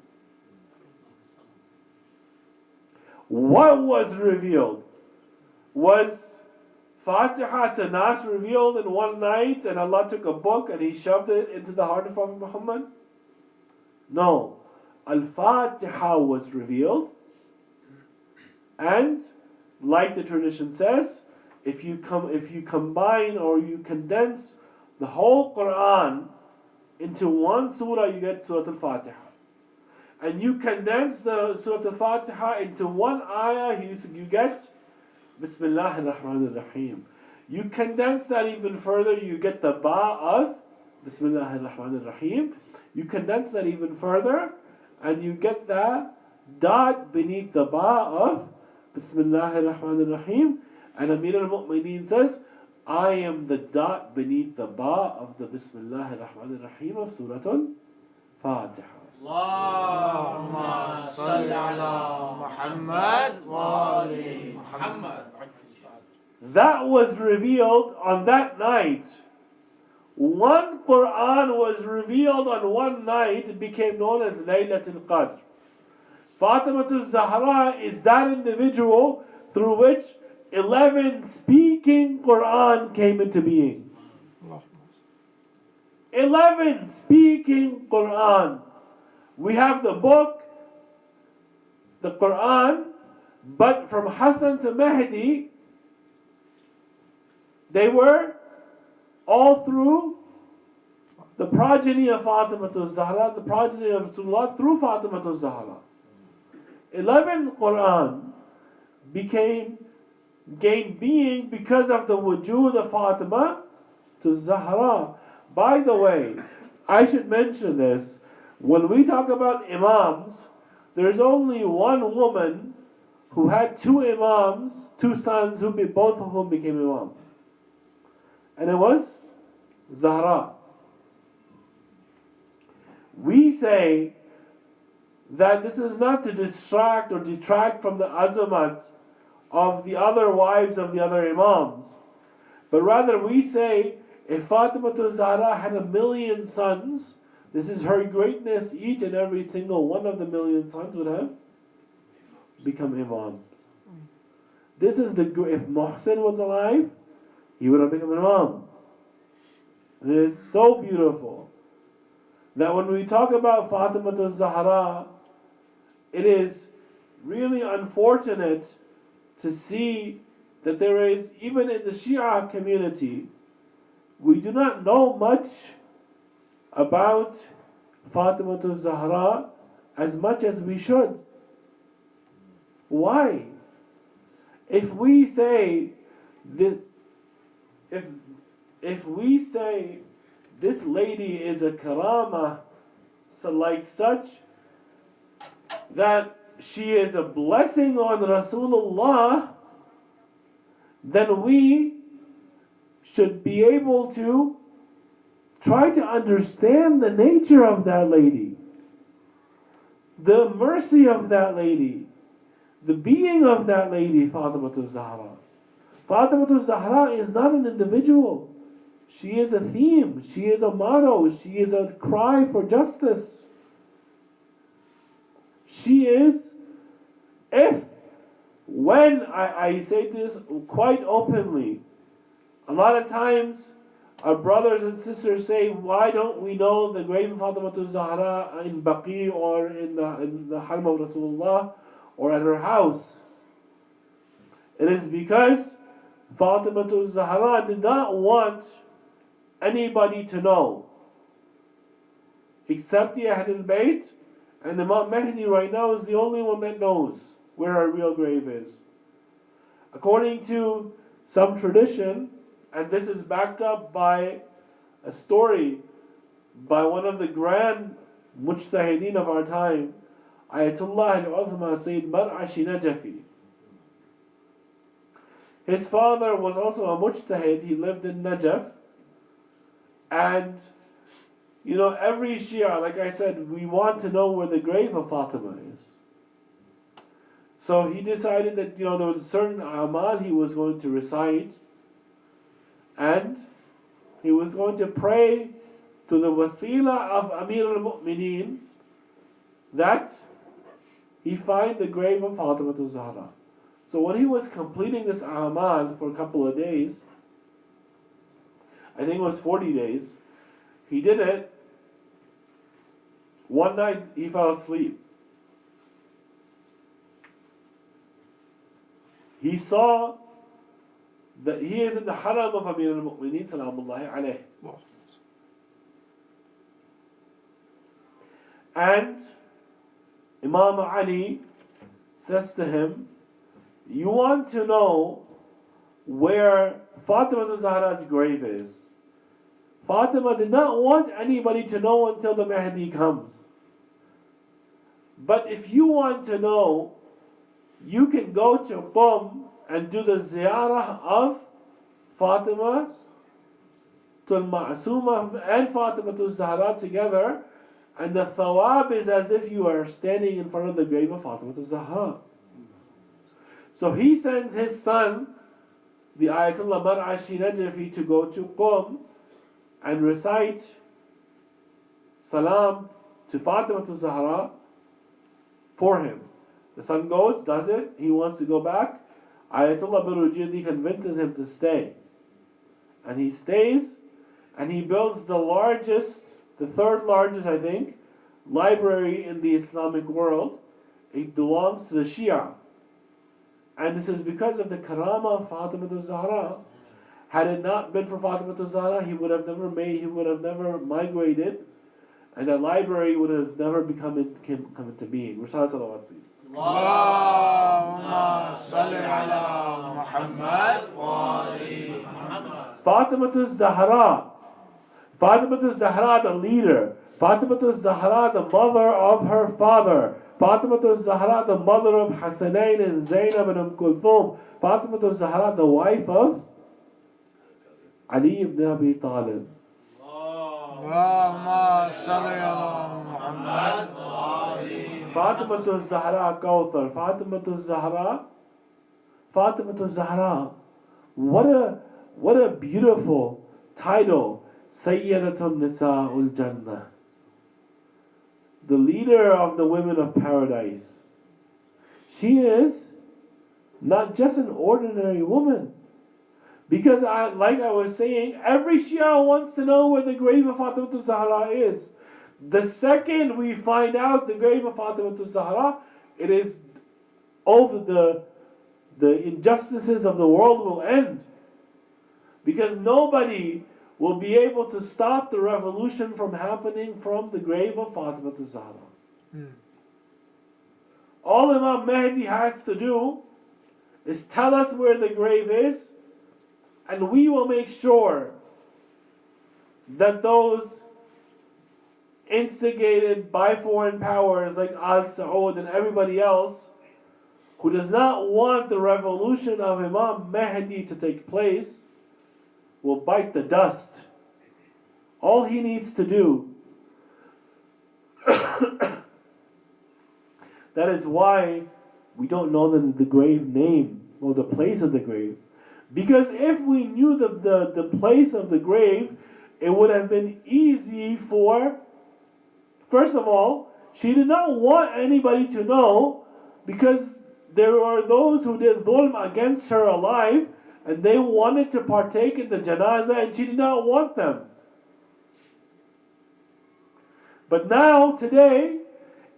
What was revealed? Was Fatiha to Nas revealed in one night and Allah took a book and He shoved it into the heart of Prophet Muhammad? No. Al-Fatiha was revealed, and like the tradition says, if you combine or you condense the whole Quran into one surah, you get Surah Al-Fatiha. And you condense the Surah Al-Fatiha into one ayah, you get Bismillah ar-Rahman ar-Rahim. You condense that even further, you get the ba of Bismillah ar-Rahman ar-Rahim. You condense that even further, and you get the dot beneath the ba of Bismillah ar-Rahman ar-Rahim. And Amir al-Mu'mineen says, I am the dot beneath the ba of the Bismillah ar-Rahman ar-Rahim of Surah Al-Fatiha. Allahumma salli ala Muhammad wa ali Muhammad. That was revealed on that night. One Quran was revealed on one night. It became known as Laylatul Qadr. Fatimiya Zahra is that individual through which 11 speaking Quran came into being. 11 speaking Quran. We have the book, the Quran, but from Hassan to Mahdi, they were all through the progeny of Fatimiya Zahra, the progeny of Rasulullah through Fatimiya Zahra. 11 Quran gained being because of the wujud of Fatima to Zahra. By the way, I should mention this. When we talk about imams, there's only one woman who had two imams, two sons, both of whom became imam. And it was Zahra. We say that this is not to distract or detract from the azamat of the other wives of the other imams, but rather we say if Fatimiya Zahra had 1,000,000 sons, this is her greatness. Each and every single one of the 1,000,000 sons would have become imams. This is if Muhsin was alive, he would have become an imam. And it is so beautiful that when we talk about Fatimiya Zahra, it is really unfortunate to see that there is, even in the Shia community, we do not know much about Fatimiya Zahra as much as we should. Why? If we say this, if we say this lady is a karama, so like such, that she is a blessing on Rasulullah, then we should be able to try to understand the nature of that lady, the mercy of that lady, the being of that lady, Fatimiya Zahra. Fatimiya Zahra is not an individual. She is a theme. She is a motto. She is a cry for justice. She is, when I say this quite openly, a lot of times our brothers and sisters say, why don't we know the grave of Fatimiya Zahra in Baqi or in the Haram of Rasulullah or at her house? It is because Fatimiya Zahra did not want anybody to know except the Ahlul Bayt, and Imam Mahdi right now is the only one that knows where her real grave is. According to some tradition, and this is backed up by a story by one of the grand mujtahideen of our time, Ayatollah al-Uthma Sayyid Mar'ashi Najafi. His father was also a mujtahid. He lived in Najaf. And, every Shia, like I said, we want to know where the grave of Fatima is. So he decided that, there was a certain amal he was going to recite. And he was going to pray to the wasila of Amir al-Mu'mineen that he find the grave of Fatima Zahra. So when he was completing this amal for a couple of days, I think it was 40 days, he did it. One night he fell asleep. He saw that he is in the haram of Amir al-Mu'mineen salamullahi alayh. And Imam Ali says to him, you want to know where Fatima Zahra's grave is. Fatima did not want anybody to know until the Mahdi comes. But if you want to know, you can go to Qum and do the ziyarah of Fatima Tul Ma'asuma and Fatima Tul Zahra together, and the thawab is as if you are standing in front of the grave of Fatima Tul Zahra. So he sends his son, the Ayatollah Mar'ashi Najafi, to go to Qum and recite salam to Fatima Tul Zahra for him. The son goes, does it, he wants to go back. Ayatollah Burujidi convinces him to stay. And he stays, and he builds the third largest, I think, library in the Islamic world. It belongs to the Shia. And this is because of the karama of Fatima Zahra. Had it not been for Fatima Zahra, he would have never migrated, and the library would have never come into being. Recite salawat, please. Allahumma salli ala Muhammad wa ali Muhammad. Fatima Zahra. Fatima Zahra, the leader. Fatima Zahra, the mother of her father. Fatima Zahra, the mother of Hasanain and Zainab and Kulthum. Fatima Zahra, the wife of Ali ibn Abi Talib. Allahumma salli ala Muhammad wa ali Fatima Zahra Kawthar. Fatima Zahra. What a beautiful title. Sayyidatun Nisa'ul Jannah. The leader of the women of paradise. She is not just an ordinary woman. Because like I was saying, every Shia wants to know where the grave of Fatima Zahra is. The second we find out the grave of Fatima Zahra, it is over the injustices of the world will end. Because nobody will be able to stop the revolution from happening from the grave of Fatima Zahra. All Imam Mahdi has to do is tell us where the grave is, and we will make sure that those instigated by foreign powers like Al Saud and everybody else who does not want the revolution of Imam Mahdi to take place will bite the dust. All he needs to do. That is why we don't know the grave name or the place of the grave. Because if we knew the place of the grave, it would have been easy for, first of all, she did not want anybody to know, because there were those who did dhulm against her alive, and they wanted to partake in the janazah, and she did not want them. But now, today,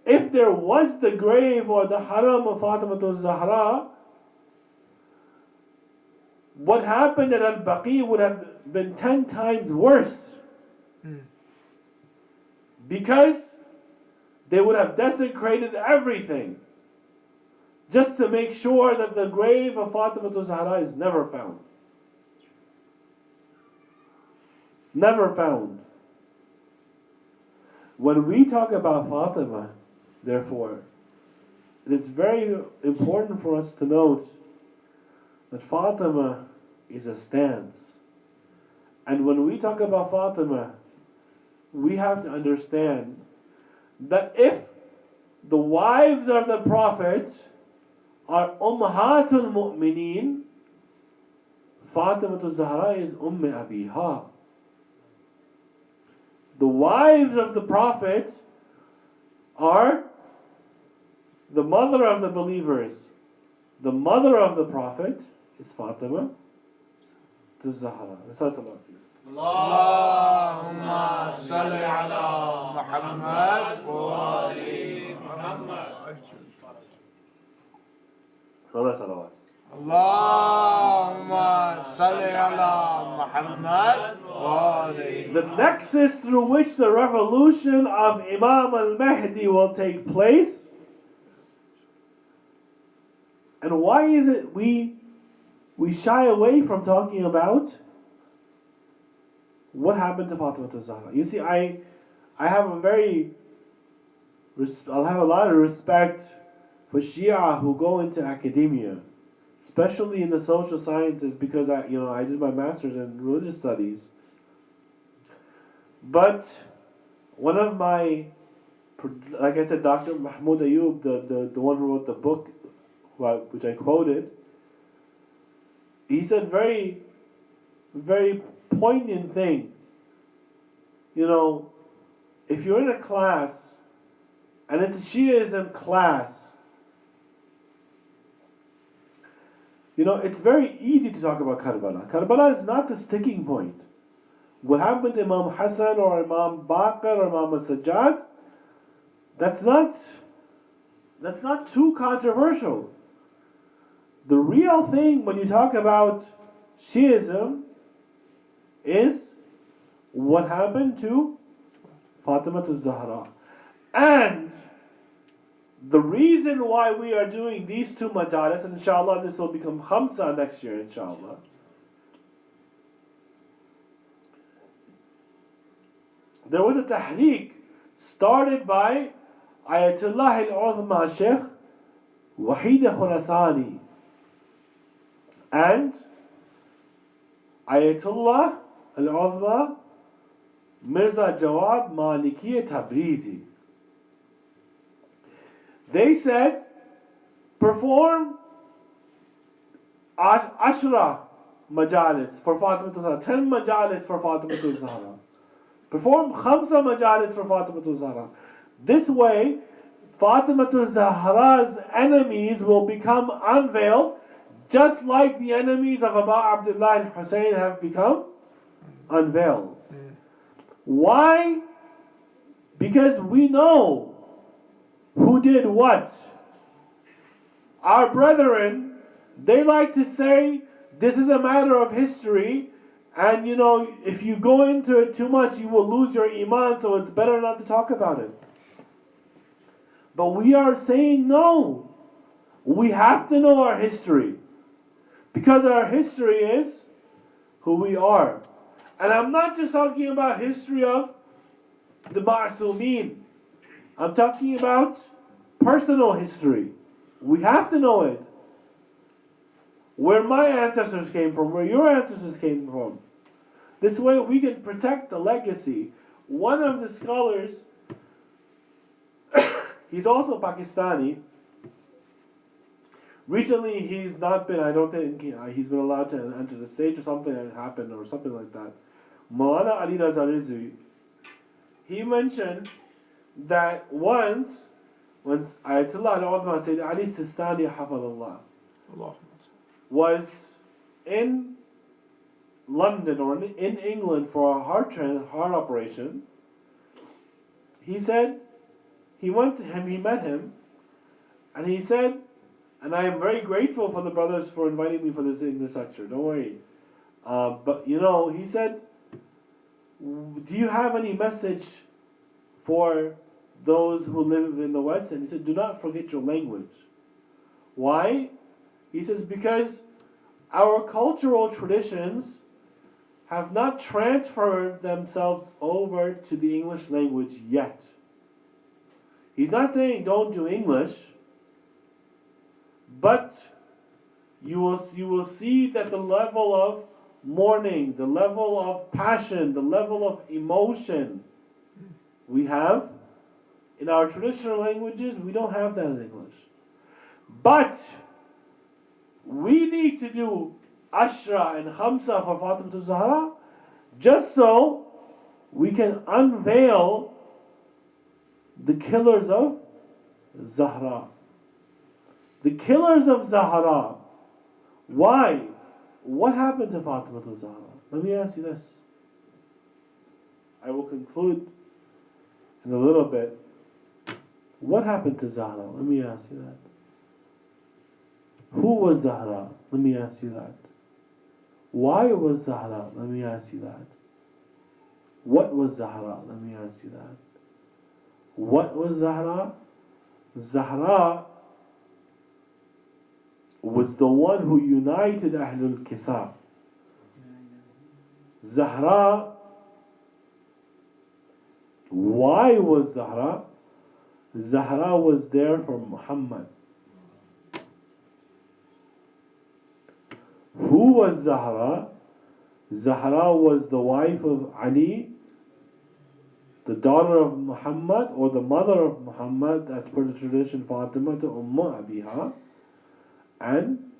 if there was the grave or the haram of Fatima Zahra, what happened at Al-Baqi would have been 10 times worse. Because they would have desecrated everything just to make sure that the grave of Fatima Zahra is never found. Never found. When we talk about Fatima, therefore, it is very important for us to note that Fatima is a stance. And when we talk about Fatima, we have to understand that if the wives of the Prophet are Ummahatul Mu'mineen, Fatima Zahra is Abiha. The wives of the Prophet are the mother of the believers. The mother of the Prophet is Fatima Zahra. Recite Allah, please. اللهم صل على محمد وآل محمد. Salat salawat. اللهم صل على محمد وآل. The nexus through which the revolution of Imam al-Mahdi will take place. And why is it we shy away from talking about what happened to Fatima Zahra? You see, I have I'll have a lot of respect for Shia who go into academia, especially in the social sciences, because I did my master's in religious studies. But one of my, like I said, Dr. Mahmoud Ayub, the one who wrote the book, which I quoted, he said very, very poignant thing. If you're in a class and it's a Shiism class, it's very easy to talk about Karbala. Karbala is not the sticking point. What happened to Imam Hassan or Imam Baqir or Imam Sajjad, that's not too controversial. The real thing when you talk about Shiism is what happened to Fatima Zahra. And the reason why we are doing these two majalis, and inshallah this will become khamsa next year, inshallah. There was a tahriq started by Ayatollah al-Uzma Sheikh Wahid Khurasani and Ayatollah al-Uzma Mirza Jawad Maliki Tabrizi. They said, perform Ashra majalis for Fatima Zahra, 10 majalis for Fatima Zahra. Perform Khamsa majalis for Fatima Zahra. This way, Fatima Zahra's enemies will become unveiled, just like the enemies of Abu Abdullah and Hussein have become unveiled. Why? Because we know who did what. Our brethren, they like to say this is a matter of history, and if you go into it too much, you will lose your iman, so it's better not to talk about it. But we are saying no. We have to know our history, because our history is who we are. And I'm not just talking about history of the Ma'asumeen. I'm talking about personal history. We have to know it. Where my ancestors came from, where your ancestors came from. This way we can protect the legacy. One of the scholars, he's also Pakistani. Recently he's not been, I don't think he's been allowed to enter the stage, or something happened or something like that. Maulana Ali Raza Rizvi, he mentioned that once Ayatollah al-Uzma Sayyid Ali Sistani Hafadullah was in London or in England for a heart operation, he said, he went to him, he met him, and he said, and I am very grateful for the brothers for inviting me for this lecture, don't worry. But he said, do you have any message for those who live in the West? And he said, do not forget your language. Why? He says, because our cultural traditions have not transferred themselves over to the English language yet. He's not saying don't do English, but you will see that the level of mourning, the level of passion, the level of emotion we have in our traditional languages, we don't have that in English. But we need to do Ashra and Khamsa for Fatima Zahra just so we can unveil the killers of Zahra. The killers of Zahra. Why? What happened to Fatima Zahra? Let me ask you this. I will conclude in a little bit. What happened to Zahra? Let me ask you that. Who was Zahra? Let me ask you that. Why was Zahra? Let me ask you that. What was Zahra? Let me ask you that. What was Zahra? Zahra was the one who united Ahlul Kisa. Zahra, why was Zahra? Zahra was there for Muhammad. Who was Zahra? Zahra was the wife of Ali, the daughter of Muhammad, or the mother of Muhammad, as per the tradition, Fatima to Abiha, and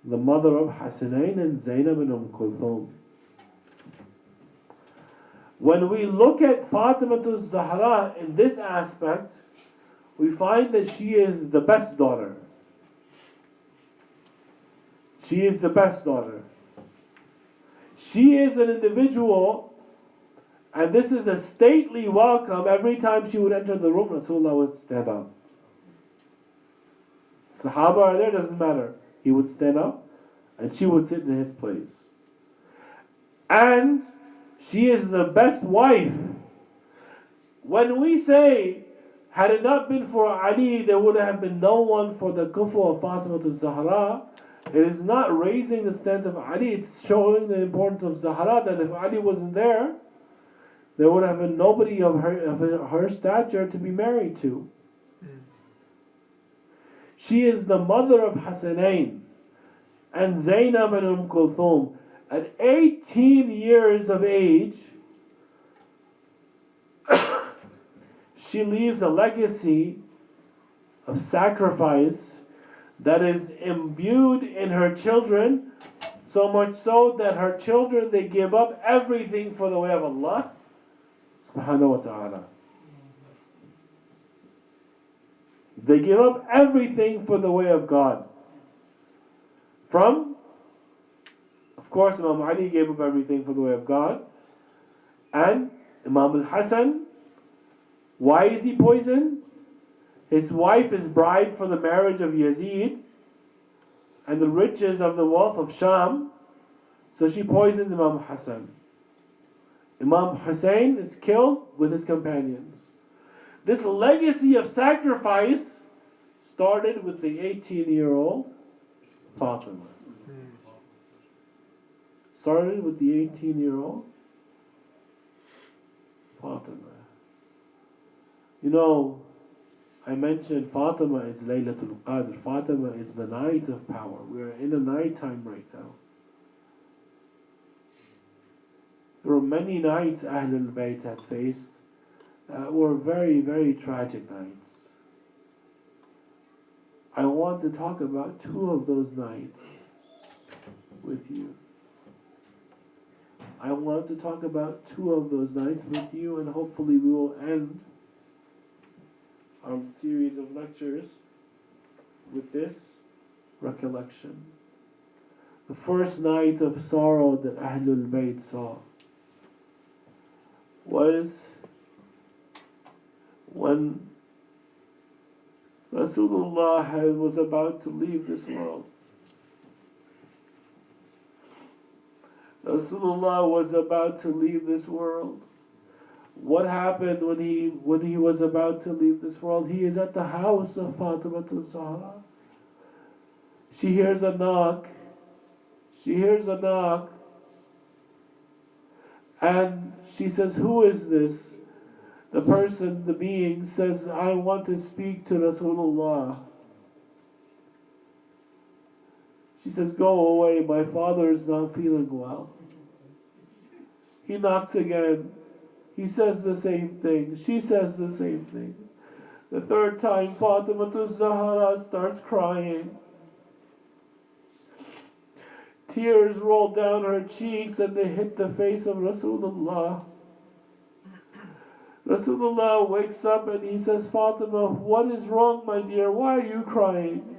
the mother of Hasanain and Zainab and Kulthum. When we look at Fatima to Zahra in this aspect, we find that she is the best daughter. She is the best daughter. She is an individual, and this is a stately welcome. Every time she would enter the room, Rasulullah would stand up. Sahaba are there, doesn't matter. He would stand up, and she would sit in his place. And she is the best wife. When we say, had it not been for Ali, there would have been no one for the kufu of Fatima to Zahra. It is not raising the stance of Ali, it's showing the importance of Zahra, that if Ali wasn't there, there would have been nobody of her stature to be married to. She is the mother of Hasanain and Zainab and Kulthum. At 18 years of age, she leaves a legacy of sacrifice that is imbued in her children, so much so that her children, they give up everything for the way of Allah subhanahu wa ta'ala. They give up everything for the way of God. Of course, Imam Ali gave up everything for the way of God. And Imam al-Hasan, why is he poisoned? His wife is bribed for the marriage of Yazid and the riches of the wealth of Sham. So she poisons Imam Hassan. Imam Hussein is killed with his companions. This legacy of sacrifice started with the 18-year-old Fatima. Started with the 18-year-old Fatima. You know, I mentioned Fatima is Laylatul Qadr. Fatima is the night of power. We are in a night time right now. There were many nights Ahlul Bayt had faced that were very, very tragic nights. I want to talk about two of those nights with you. I want to talk about two of those nights with you, and hopefully we will end our series of lectures with this recollection. The first night of sorrow that Ahlul Bayt saw was when Rasulullah was about to leave this world. Rasulullah was about to leave this world. What happened when he was about to leave this world? He is at the house of Fatima Zahra. She hears a knock. And she says, "Who is this?" The person, the being says, "I want to speak to Rasulullah." She says, go away, my father is not feeling well. He knocks again. He says the same thing. She says the same thing. The third time, Fatima Zahra starts crying. Tears roll down her cheeks and they hit the face of Rasulullah. Rasulullah wakes up and he says, Fatima, what is wrong, my dear? Why are you crying?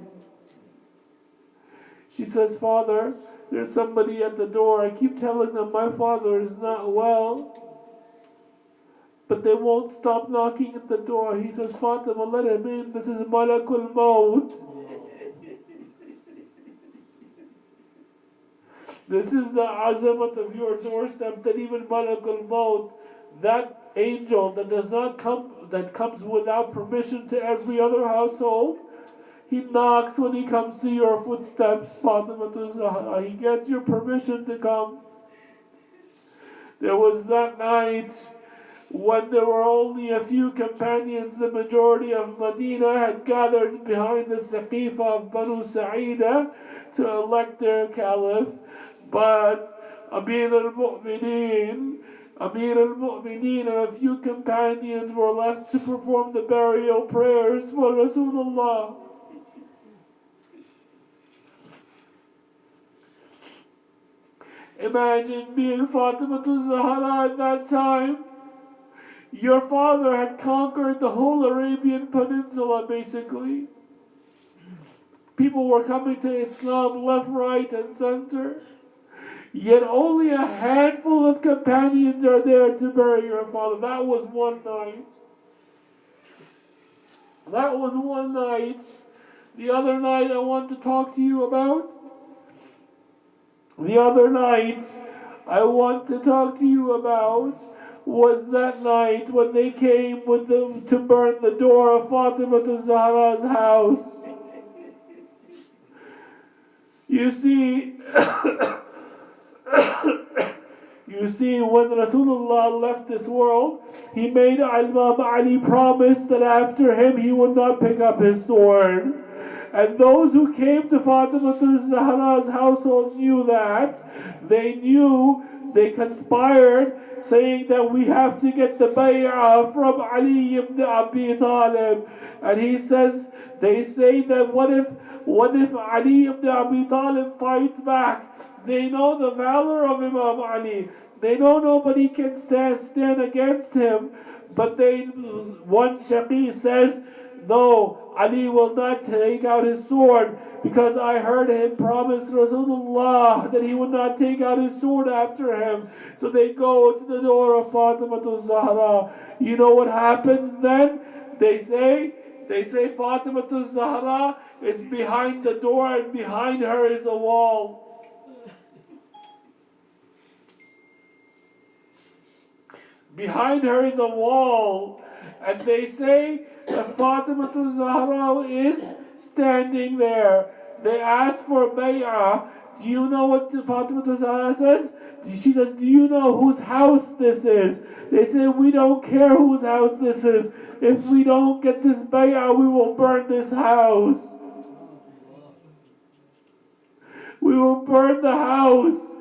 She says, Father, there's somebody at the door. I keep telling them my father is not well, but they won't stop knocking at the door. He says, Fatima, let him in. This is Malakul Maut. This is the azamat of your doorstep, that even Malakul Maut, that angel that does not come, that comes without permission to every other household, he knocks when he comes to your footsteps, Fatima Zahra. He gets your permission to come. There was that night when there were only a few companions. The majority of Medina had gathered behind the Saqifa of Banu Sa'ida to elect their caliph. But Amir al-Mu'mineen and a few companions were left to perform the burial prayers for Rasulullah. Imagine being Fatima Zahra at that time. Your father had conquered the whole Arabian Peninsula, basically. People were coming to Islam left, right, and center. Yet only a handful of companions are there to bury your father. That was one night. That was one night. The other night I want to talk to you about. The other night I want to talk to you about was that night when they came with them to burn the door of Fatima Zahra's house. You see, when Rasulullah left this world, he made Imam Ali promise that after him he would not pick up his sword. And those who came to Fatima Zahra's household knew that. They conspired, saying that we have to get the bay'ah from Ali ibn Abi Talib. And they say that what if Ali ibn Abi Talib fights back? They know the valor of Imam Ali. They know nobody can stand against him. But one Shaqi says, no, Ali will not take out his sword, because I heard him promise Rasulullah that he would not take out his sword after him. So they go to the door of Fatima Zahra. You know what happens then? They say Fatima Zahra is behind the door, and behind her is a wall. Behind her is a wall. And they say that Fatima Zahra is standing there. They ask for bay'ah. Do you know what Fatima Zahra says? She says, do you know whose house this is? They say, we don't care whose house this is. If we don't get this bay'ah, we will burn this house. We will burn the house.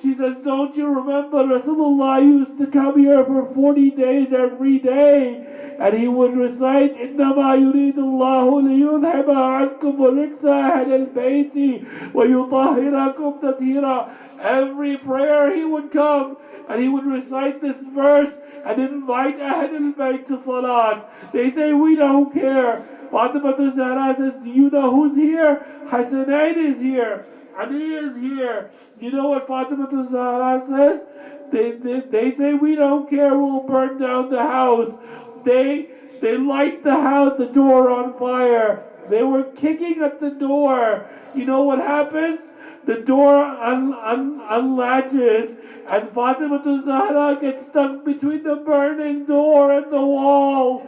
She says, don't you remember Rasulullah used to come here for 40 days every day, and he would recite, إِنَّمَا يُرِيدُ اللَّهُ لِيُذْهَبَ عَنْكُمُ الرِّجْسَ أَهْلَ الْبَيْتِ وَيُطَهِّرَكُمْ تَطْهِيرًا. Every prayer he would come, and he would recite this verse, and invite Ahl al-Bayt to Salat. They say, we don't care. Fatima Zahra says, do you know who's here? Hasanain is here. Ali is here. You know what Fatima Zahra says? They say, we don't care, we'll burn down the house. They light the door on fire. They were kicking at the door. You know what happens? The door unlatches, and Fatima Zahra gets stuck between the burning door and the wall.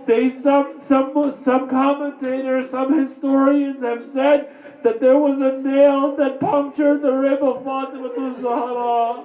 Some commentators, some historians have said that there was a nail that punctured the rib of Fatima Zahra.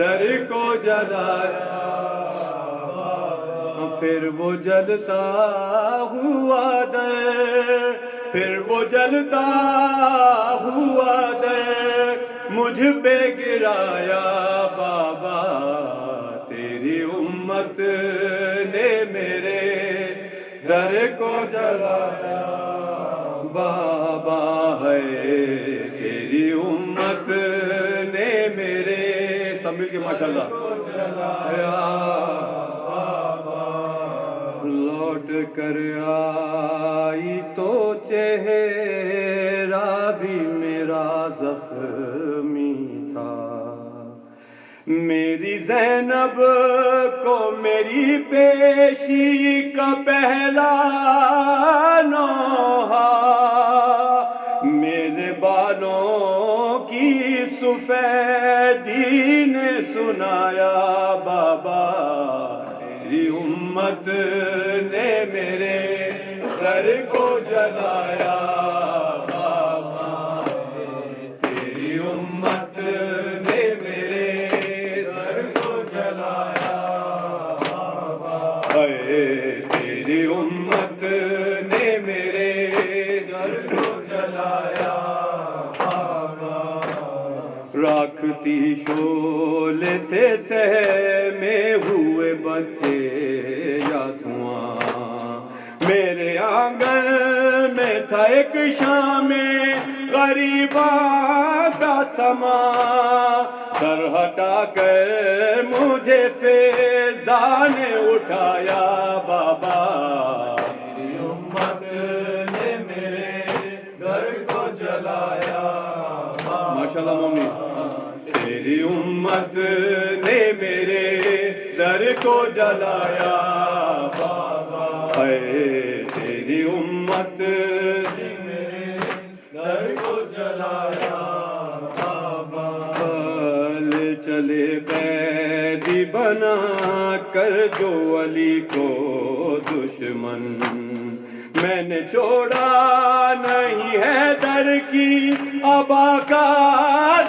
در کو جلایا پھر وہ جلتا ہوا در پھر وہ جلتا ہوا در مجھ پہ گرایا بابا تیری امت نے میرے در کو جلایا بابا ہے تیری امت نے میرے سب مل کے ماشاءاللہ لوٹ کر آئی تو چہرہ بھی میرا زخمی تھا میری زینب کو میری پیشی کا پہلا نوحہ میرے بالوں کی سفیدی نے سنایا بابا تیری امت نے میرے گھر کو جلایا بابا تیری امت نے میرے گھر کو جلایا بابا تیری امت نے میرے گھر کو جلایا راکھتی شعلے تھے سہمے ہوئے بچے یا دھواں میرے آنگن میں تھا ایک شام غریباں کا سما سر ہٹا کر مجھے فیضان نے اٹھایا بابا تیری امت نے میرے گھر کو جلایا ماشاءاللہ مومنی تیری امت نے میرے در کو جلایا بابا اے تیری امت نے میرے در کو جلایا بابا چلے قیدی بنا کر جو علی کو دشمن میں نے چھوڑا نہیں ہے در کی ابا کا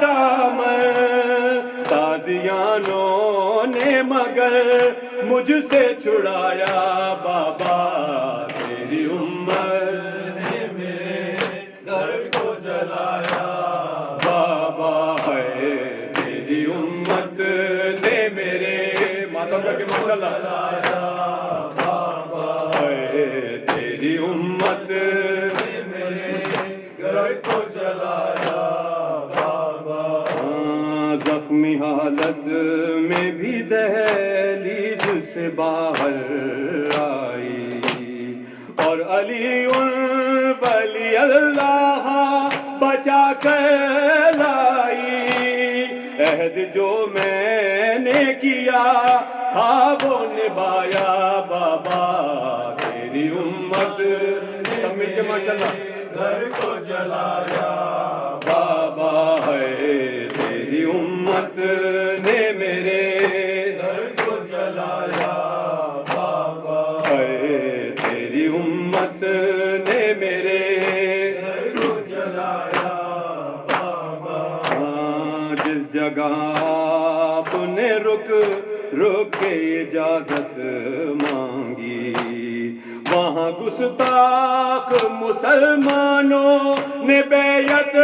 دامن تازیانوں نے مگر مجھ سے چھڑایا بابا تیری امت نے میرے در کو جلایا بابا ہے تیری امت نے میرے ماتم کر کے ماشاءاللہ تیری امت نے میرے گھر کو جلایا بابا زخمی حالت میں بھی دہلیز سے باہر آئی اور علی ولی اللہ بچا کر لائی عہد جو میں نے کیا تھا وہ نبھایا بابا تیری امت سب مل کے ماشاءاللہ گھر کو جلایا بابا ہے تیری امت نے میرے گھر کو جلایا بابا ہے تیری امت نے میرے گھر کو جلایا بابا جس جگہ آپ نے رک کے اجازت مانگی وہاں گستاخ مسلمانوں نے بیعت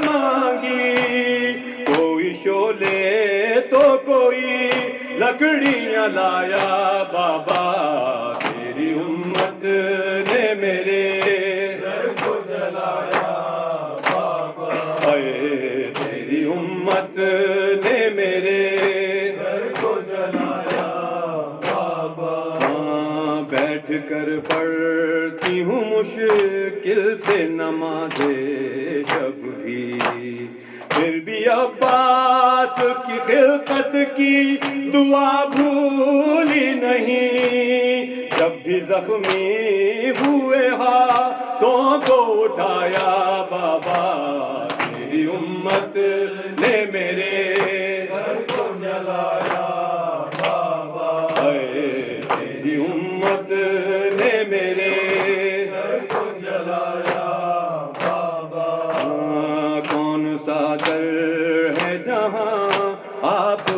مانگی کوئی شعلے تو کوئی لکڑیاں لایا بابا تیری امت نے میرے گھر کو جلایا بابا اے تیری امت نے میرے بیٹھ کر پڑھتی ہوں مشکل سے نماز شب بھی پھر بھی عباس کی خلقت کی دعا بھولی نہیں جب بھی زخمی ہوئے ہاتھوں کو اٹھایا بابا تیری امت نے میرے گھر کو جلایا بابا تیری امت نے میرے گھر کو جلایا بابا کون سا در ہے جہاں آپ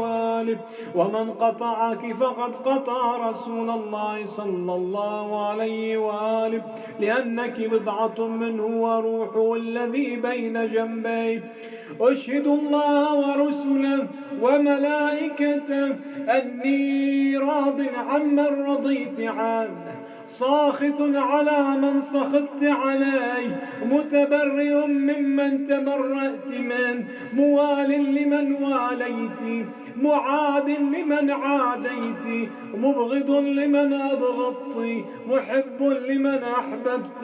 وآله. ومن قطعك فقد قطع رسول الله صلى الله عليه وآله، لأنك بضعة منه وروحه الذي بين جنبيه. أشهد الله ورسله وملائكته أني راض عمن رضيت عنه، ساخط على من سخطت عليه، متبرئ ممن تبرأت منه، موال لمن واليت، معاد لمن عاديت، مبغض لمن أبغضت، محب لمن أحببت.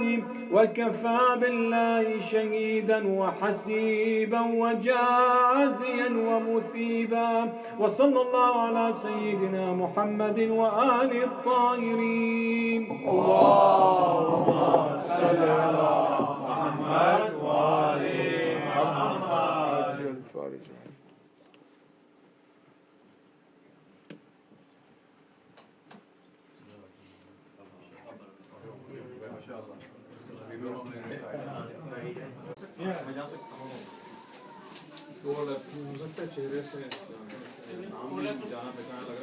وكفى بالله شهيدا وحسيبا وجازيا ومثيبا. وصلى الله على سيدنا محمد وآله الطاهرين. اللهم صل على محمد وآل محمد. الفارج. चेहरे से नाम जाना पहचाना लग रहा है।